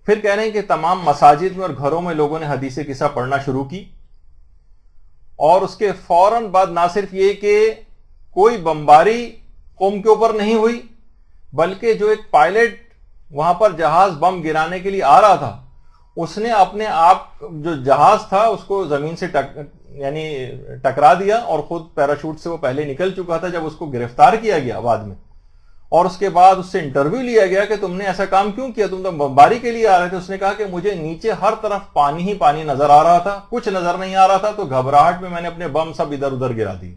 پھر کہہ رہے ہیں کہ تمام مساجد میں اور گھروں میں لوگوں نے حدیث قصہ پڑھنا شروع کی، اور اس کے فوراً بعد نہ صرف یہ کہ کوئی بمباری قوم کے اوپر نہیں ہوئی، بلکہ جو ایک پائلٹ وہاں پر جہاز بم گرانے کے لیے آ رہا تھا اس نے اپنے آپ جو جہاز تھا اس کو زمین سے ٹکرا دیا، اور خود پیراشوٹ سے وہ پہلے نکل چکا تھا جب اس کو گرفتار کیا گیا بعد میں، اور اس کے بعد اس سے انٹرویو لیا گیا کہ تم نے ایسا کام کیوں کیا، تم تو بمباری کے لیے آ رہے تھے. اس نے کہا کہ مجھے نیچے ہر طرف پانی ہی پانی نظر آ رہا تھا، کچھ نظر نہیں آ رہا تھا، تو گھبراہٹ میں نے اپنے بم سب ادھر ادھر گرا دی،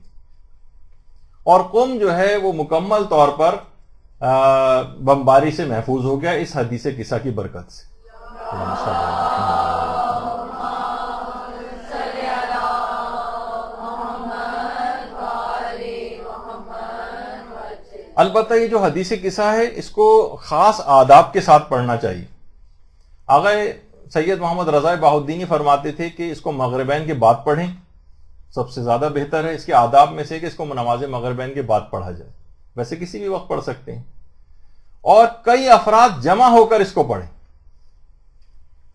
اور قوم جو ہے وہ مکمل طور پر بمباری سے محفوظ ہو گیا اس حدیث قصہ کی برکت سے. البتہ یہ جو حدیث قصہ ہے اس کو خاص آداب کے ساتھ پڑھنا چاہیے. آقا سید محمد رضا بہاؤالدینی فرماتے تھے کہ اس کو مغربین کے بعد پڑھیں، سب سے زیادہ بہتر ہے. اس کے آداب میں سے کہ اس کو نماز مغربین کے بعد پڑھا جائے، ویسے کسی بھی وقت پڑھ سکتے ہیں، اور کئی افراد جمع ہو کر اس کو پڑھیں.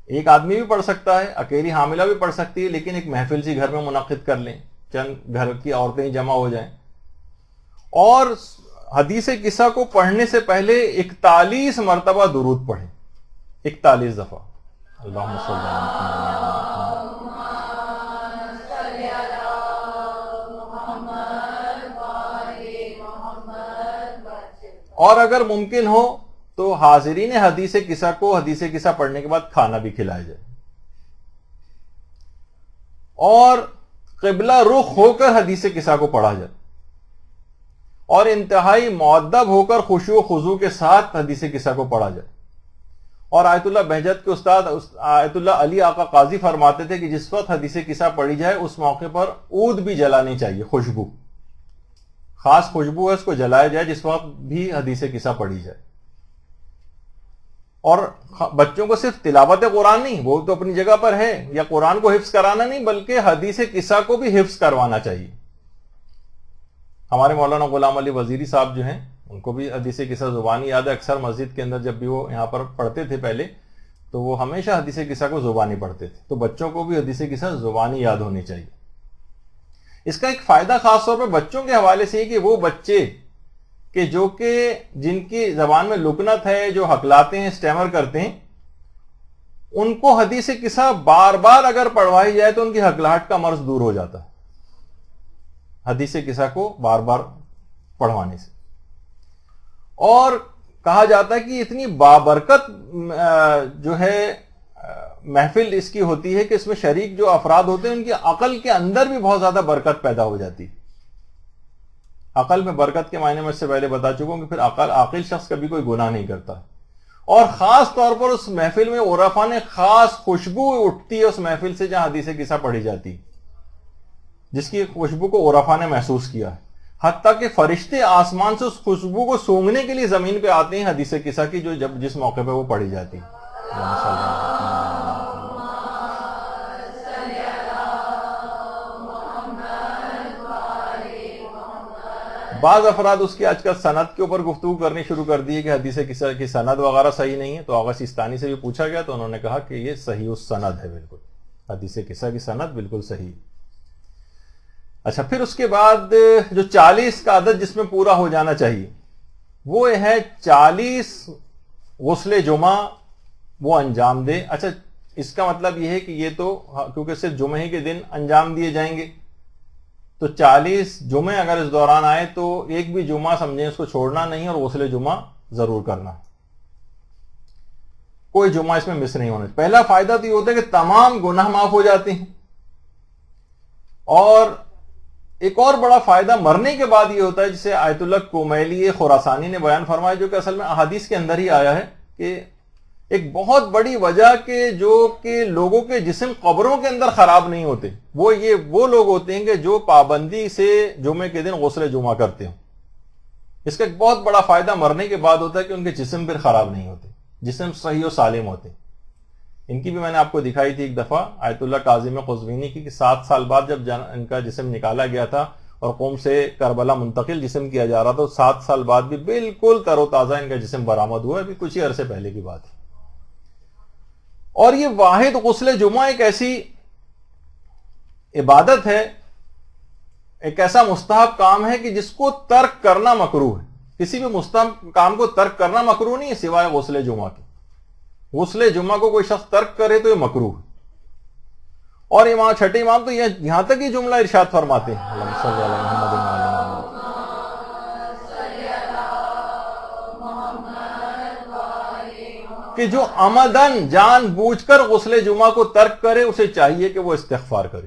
ایک آدمی بھی پڑھ سکتا ہے، اکیلی حاملہ بھی پڑھ سکتی ہے، لیکن ایک محفل سی گھر میں منعقد کر لیں، چند گھر کی عورتیں ہی جمع ہو جائیں، اور حدیث قصہ کو پڑھنے سے پہلے 41 مرتبہ درود پڑھیں، 41 دفعہ. اللہم صلی علی محمد. اور اگر ممکن ہو تو حاضرین حدیث قصہ کو حدیث قصہ پڑھنے کے بعد کھانا بھی کھلایا جائے، اور قبلہ رخ ہو کر حدیث قصہ کو پڑھا جائے، اور انتہائی مؤدب ہو کر خشوع و خضوع کے ساتھ حدیث قصہ کو پڑھا جائے. اور آیت اللہ بہجت کے استاد آیت اللہ علی آقا قاضی فرماتے تھے کہ جس وقت حدیث قصہ پڑھی جائے اس موقع پر عود بھی جلانی چاہیے، خوشبو، خاص خوشبو ہے، اس کو جلایا جائے جس وقت بھی حدیث قصہ پڑھی جائے. اور بچوں کو صرف تلاوت قرآن نہیں، وہ تو اپنی جگہ پر ہے، یا قرآن کو حفظ کرانا نہیں، بلکہ حدیث قصہ کو بھی حفظ کروانا چاہیے. ہمارے مولانا غلام علی وزیری صاحب جو ہیں ان کو بھی حدیث قصہ زبانی یاد ہے. اکثر مسجد کے اندر جب بھی وہ یہاں پر پڑھتے تھے پہلے تو وہ ہمیشہ حدیث قصہ کو زبانی پڑھتے تھے. تو بچوں کو بھی حدیث قصہ زبانی یاد ہونی چاہیے. اس کا ایک فائدہ خاص طور پہ بچوں کے حوالے سے کہ وہ بچے کہ جن کی زبان میں لکنت ہے، جو ہکلاتے ہیں، اسٹیمر کرتے ہیں، ان کو حدیث قصہ بار بار اگر پڑھوائی جائے تو ان کی ہکلاہٹ کا مرض دور ہو جاتا ہے حدیث قصہ کو بار بار پڑھوانے سے. اور کہا جاتا ہے کہ اتنی بابرکت جو ہے محفل اس کی ہوتی ہے کہ اس میں شریک جو افراد ہوتے ہیں ان کی عقل کے اندر بھی بہت زیادہ برکت پیدا ہو جاتی ہے. عقل میں برکت کے معنی میں اس سے پہلے بتا چکا ہوں کہ پھر عاقل شخص کبھی کوئی گناہ نہیں کرتا. اور خاص طور پر اس محفل میں عرفا نے خاص خوشبو اٹھتی ہے اس محفل سے جہاں حدیث قصہ پڑھی جاتی، جس کی خوشبو کو عرفا نے محسوس کیا ہے. حتیٰ کہ فرشتے آسمان سے اس خوشبو کو سونگھنے کے لیے زمین پہ آتے ہیں حدیث قصہ کی، جو جس موقع پہ وہ پڑھی جاتی. بعض افراد اس کی آج کل سند کے اوپر گفتگو کرنی شروع کر دی ہے کہ حدیث قصہ کی سند وغیرہ صحیح نہیں ہے. تو آغا سیستانی سے بھی پوچھا گیا تو انہوں نے کہا کہ یہ صحیح السند ہے، بالکل حدیث قصہ کی سند بالکل صحیح. اچھا، پھر اس کے بعد جو 40 کا عدد جس میں پورا ہو جانا چاہیے وہ ہے 40 غسل جمعہ وہ انجام دے. اچھا، اس کا مطلب یہ ہے کہ یہ تو کیونکہ صرف جمعہ ہی کے دن انجام دیے جائیں گے تو 40 جمعے اگر اس دوران آئے تو ایک بھی جمعہ سمجھیں اس کو چھوڑنا نہیں اور غسل جمعہ ضرور کرنا. کوئی جمعہ اس میں مس نہیں ہونا. پہلا فائدہ تو یہ ہوتا ہے کہ تمام گناہ معاف ہو جاتے ہیں. اور ایک اور بڑا فائدہ مرنے کے بعد یہ ہوتا ہے جسے آیت اللہ کومیلی خراسانی نے بیان فرمایا، جو کہ اصل میں احادیث کے اندر ہی آیا ہے کہ ایک بہت بڑی وجہ کہ لوگوں کے جسم قبروں کے اندر خراب نہیں ہوتے وہ لوگ ہوتے ہیں کہ جو پابندی سے جمعے کے دن غسل جمعہ کرتے ہوں. اس کا ایک بہت بڑا فائدہ مرنے کے بعد ہوتا ہے کہ ان کے جسم پھر خراب نہیں ہوتے، جسم صحیح و سالم ہوتے. ان کی بھی میں نے آپ کو دکھائی تھی ایک دفعہ آیت اللہ کاظم قزوینی کی کہ 7 سال بعد جب ان کا جسم نکالا گیا تھا اور قوم سے کربلا منتقل جسم کیا جا رہا تھا، 7 سال بعد بھی بالکل تر و تازہ ان کا جسم برآمد ہوا ہے. ابھی کچھ ہی عرصے پہلے کی بات ہے. اور یہ واحد غسل جمعہ ایک ایسی عبادت ہے، ایک ایسا مستحب کام ہے کہ جس کو ترک کرنا مکروہ ہے. کسی بھی مستحب کام کو ترک کرنا مکروہ نہیں ہے سوائے غسل جمعہ کے. غسل جمعہ کو کوئی شخص ترک کرے تو یہ مکروہ ہے. اور امام چھٹے امام تو یہاں تک یہ جملہ ارشاد فرماتے ہیں اللہم صلی علی محمد وعلی کہ جو عمدن جان بوجھ کر غسل جمعہ کو ترک کرے اسے چاہیے کہ وہ استغفار کرے.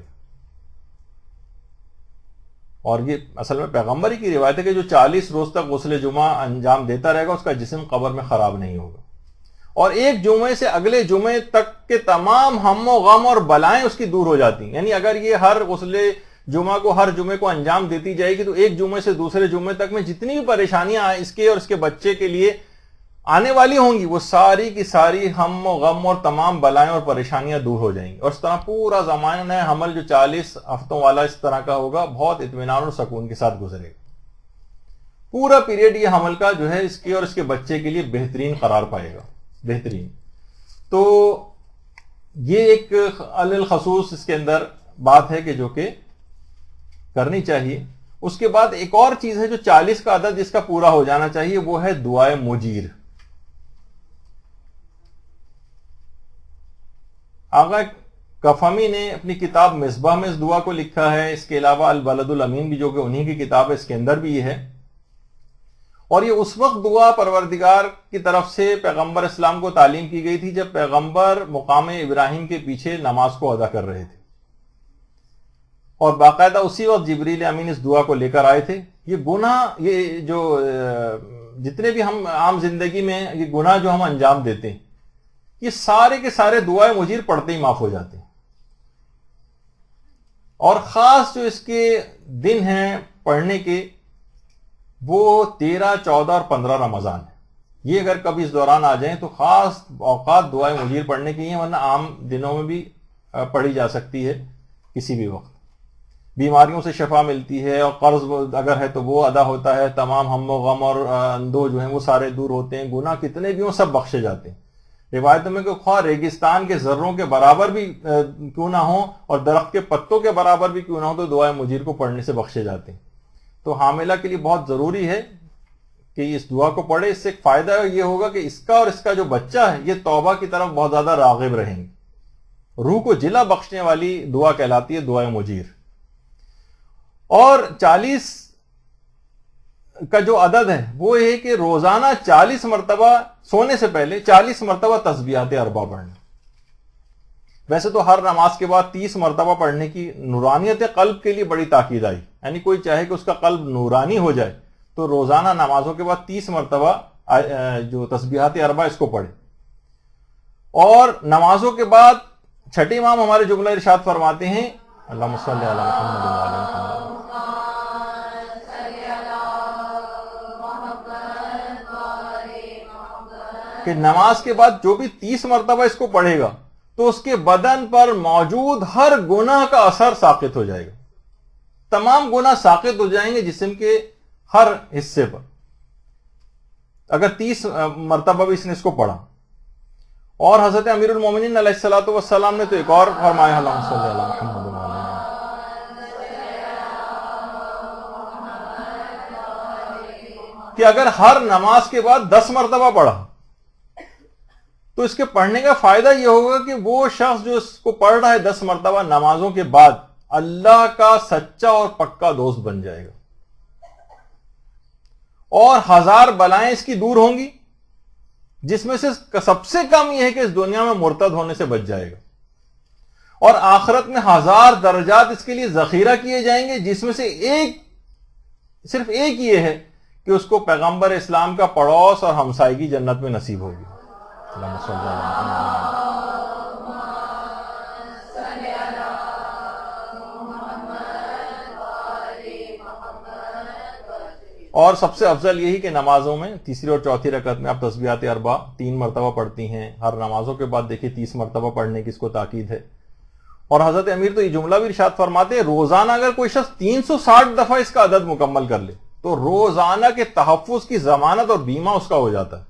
اور یہ اصل میں پیغمبری کی روایت ہے کہ جو 40 روز تک غسل جمعہ انجام دیتا رہے گا اس کا جسم قبر میں خراب نہیں ہوگا. اور ایک جمعے سے اگلے جمعے تک کے تمام ہم و غم اور بلائیں اس کی دور ہو جاتی ہیں. یعنی اگر یہ ہر غسل جمعہ کو ہر جمعے کو انجام دیتی جائے گی تو ایک جمعے سے دوسرے جمعے تک میں جتنی بھی پریشانیاں اس کے اور اس کے بچے کے لیے آنے والی ہوں گی وہ ساری کی ساری ہم و غم اور تمام بلائیں اور پریشانیاں دور ہو جائیں گی. اور اس طرح پورا زمانہ حمل جو 40 ہفتوں والا اس طرح کا ہوگا بہت اطمینان اور سکون کے ساتھ گزرے گا. پورا پیریڈ یہ حمل کا جو ہے اس کے اور اس کے بچے کے لیے بہترین قرار پائے گا. بہترین. تو یہ ایک الخصوص اس کے اندر بات ہے کہ جو کہ کرنی چاہیے. اس کے بعد ایک اور چیز ہے جو 40 کا عدد جس کا پورا ہو جانا چاہیے وہ ہے دعائے مجیر. آغا کفمی نے اپنی کتاب مصباح میں اس دعا کو لکھا ہے. اس کے علاوہ البلد الامین بھی جو کہ انہی کی کتاب ہے اس کے اندر بھی یہ ہے. اور یہ اس وقت دعا پروردگار کی طرف سے پیغمبر اسلام کو تعلیم کی گئی تھی جب پیغمبر مقام ابراہیم کے پیچھے نماز کو ادا کر رہے تھے اور باقاعدہ اسی وقت جبریل امین اس دعا کو لے کر آئے تھے. یہ گناہ یہ جو جتنے بھی ہم عام زندگی میں یہ گناہ جو ہم انجام دیتے ہیں یہ سارے کے سارے دعائے مجیر پڑھتے ہی معاف ہو جاتے ہیں. اور خاص جو اس کے دن ہیں پڑھنے کے وہ 13، 14 اور 15 رمضان ہے. یہ اگر کبھی اس دوران آ جائیں تو خاص اوقات دعائے مجیر پڑھنے کی ہیں، ورنہ عام دنوں میں بھی پڑھی جا سکتی ہے کسی بھی وقت۔ بیماریوں سے شفا ملتی ہے، اور قرض اگر ہے تو وہ ادا ہوتا ہے، تمام ہم و غم اور اندو جو ہیں وہ سارے دور ہوتے ہیں، گناہ کتنے بھی ہوں سب بخشے جاتے ہیں۔ روایتوں میں کہ خواہ ریگستان کے ذروں کے برابر بھی کیوں نہ ہوں اور درخت کے پتوں کے برابر بھی کیوں نہ ہو، تو دعائے مجیر کو پڑھنے سے بخشے جاتے ہیں۔ تو حاملہ کے لیے بہت ضروری ہے کہ اس دعا کو پڑھے۔ اس سے ایک فائدہ یہ ہوگا کہ اس کا اور اس کا جو بچہ ہے یہ توبہ کی طرف بہت زیادہ راغب رہیں گے۔ روح کو جلا بخشنے والی دعا کہلاتی ہے دعائے مجیر۔ اور 40 کا جو عدد ہے وہ یہ ہے کہ روزانہ 40 مرتبہ، سونے سے پہلے 40 مرتبہ تسبیحات اربع پڑھنا۔ ویسے تو ہر نماز کے بعد 30 مرتبہ پڑھنے کی نورانیت قلب کے لیے بڑی تاکید آئی، یعنی کوئی چاہے کہ اس کا قلب نورانی ہو جائے تو روزانہ نمازوں کے بعد 30 مرتبہ جو تسبیحات اربع اس کو پڑھے۔ اور نمازوں کے بعد چھٹے امام ہمارے جملہ ارشاد فرماتے ہیں اللہم صلی علی محمد وعلی محمد، کہ نماز کے بعد جو بھی 30 مرتبہ اس کو پڑھے گا تو اس کے بدن پر موجود ہر گناہ کا اثر ساقط ہو جائے گا، تمام گناہ ساقط ہو جائیں گے جسم کے ہر حصے پر، اگر 30 مرتبہ بھی اس نے اس کو پڑھا۔ اور حضرت امیر المومنین علیہ الصلوۃ والسلام نے تو ایک اور فرمایا اللہم صلی علی محمد وعلی محمد، کہ اگر ہر نماز کے بعد 10 مرتبہ پڑھا تو اس کے پڑھنے کا فائدہ یہ ہوگا کہ وہ شخص جو اس کو پڑھ رہا ہے 10 مرتبہ نمازوں کے بعد اللہ کا سچا اور پکا دوست بن جائے گا، اور 1000 بلائیں اس کی دور ہوں گی، جس میں سے سب سے کم یہ ہے کہ اس دنیا میں مرتد ہونے سے بچ جائے گا، اور آخرت میں 1000 درجات اس کے لیے ذخیرہ کیے جائیں گے، جس میں سے صرف ایک یہ ہے کہ اس کو پیغمبر اسلام کا پڑوس اور ہمسائیگی جنت میں نصیب ہوگی۔ اللہم صلی علی محمد۔ اور سب سے افضل یہی کہ نمازوں میں تیسری اور چوتھی رکعت میں آپ تسبیحات اربع 3 مرتبہ پڑھتی ہیں، ہر نمازوں کے بعد دیکھیے 30 مرتبہ پڑھنے کی اس کو تاکید ہے۔ اور حضرت امیر تو یہ جملہ بھی ارشاد فرماتے ہیں روزانہ اگر کوئی شخص 360 دفعہ اس کا عدد مکمل کر لے تو روزانہ کے تحفظ کی ضمانت اور بیمہ اس کا ہو جاتا ہے۔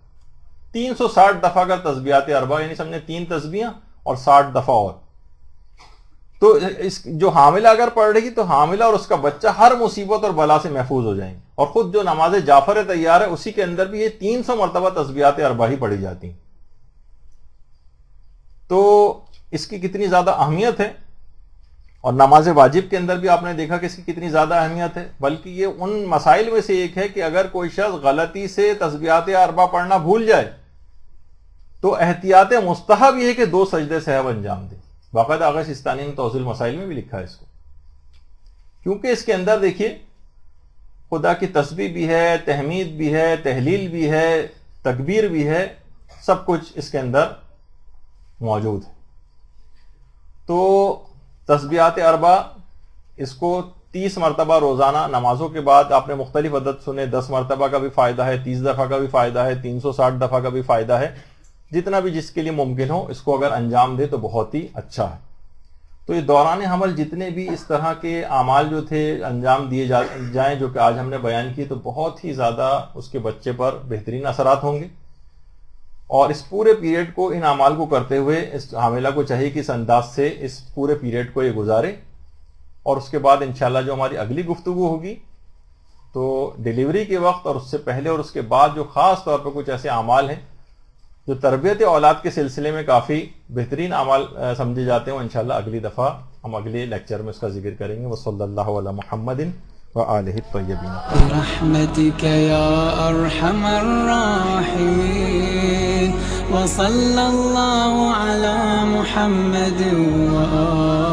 360 دفعہ کا تسبیحات اربع، یعنی سمجھے 3 تسبیحاں اور 60 دفعہ اور، تو اس جو حاملہ اگر پڑھ رہی تو حاملہ اور اس کا بچہ ہر مصیبت اور بلا سے محفوظ ہو جائیں گے۔ اور خود جو نماز جعفر تیار ہے اسی کے اندر بھی یہ 300 مرتبہ تسبیحات اربع ہی پڑھی جاتی ہیں۔ تو اس کی کتنی زیادہ اہمیت ہے، اور نماز واجب کے اندر بھی آپ نے دیکھا کہ اس کی کتنی زیادہ اہمیت ہے، بلکہ یہ ان مسائل میں سے ایک ہے کہ اگر کوئی شخص غلطی سے تسبیحات اربع پڑھنا بھول جائے تو احتیاط مستحب یہ ہے کہ 2 سجدے سہو انجام دے۔ باقاعدہ آغا سستانی نے توضیح المسائل میں بھی لکھا ہے اس کو، کیونکہ اس کے اندر دیکھیے خدا کی تسبیح بھی ہے، تحمید بھی ہے، تحلیل بھی ہے، تکبیر بھی ہے، سب کچھ اس کے اندر موجود ہے۔ تو تسبیحات اربع اس کو 30 مرتبہ روزانہ نمازوں کے بعد آپ نے مختلف عدد سنے، 10 مرتبہ کا بھی فائدہ ہے، 30 دفعہ کا بھی فائدہ ہے، 360 دفعہ کا بھی فائدہ ہے، جتنا بھی جس کے لیے ممکن ہو اس کو اگر انجام دے تو بہت ہی اچھا ہے۔ تو یہ دوران حمل جتنے بھی اس طرح کے اعمال جو تھے انجام دیے جائیں جو کہ آج ہم نے بیان کی، تو بہت ہی زیادہ اس کے بچے پر بہترین اثرات ہوں گے، اور اس پورے پیریڈ کو ان اعمال کو کرتے ہوئے اس حاملہ کو چاہیے کہ اس انداز سے اس پورے پیریڈ کو یہ گزارے، اور اس کے بعد انشاءاللہ جو ہماری اگلی گفتگو ہوگی تو ڈیلیوری کے وقت اور اس سے پہلے اور اس کے بعد جو خاص طور پر کچھ ایسے اعمال ہیں جو تربیت اولاد کے سلسلے میں کافی بہترین اعمال سمجھے جاتے ہیں، وہ انشاءاللہ اگلی دفعہ ہم اگلے لیکچر میں اس کا ذکر کریں گے۔ وصلی اللہ علی محمد وآلہ الطیبین برحمتک یا ارحم الراحمین، وصلی اللہ علی محمد وآلہ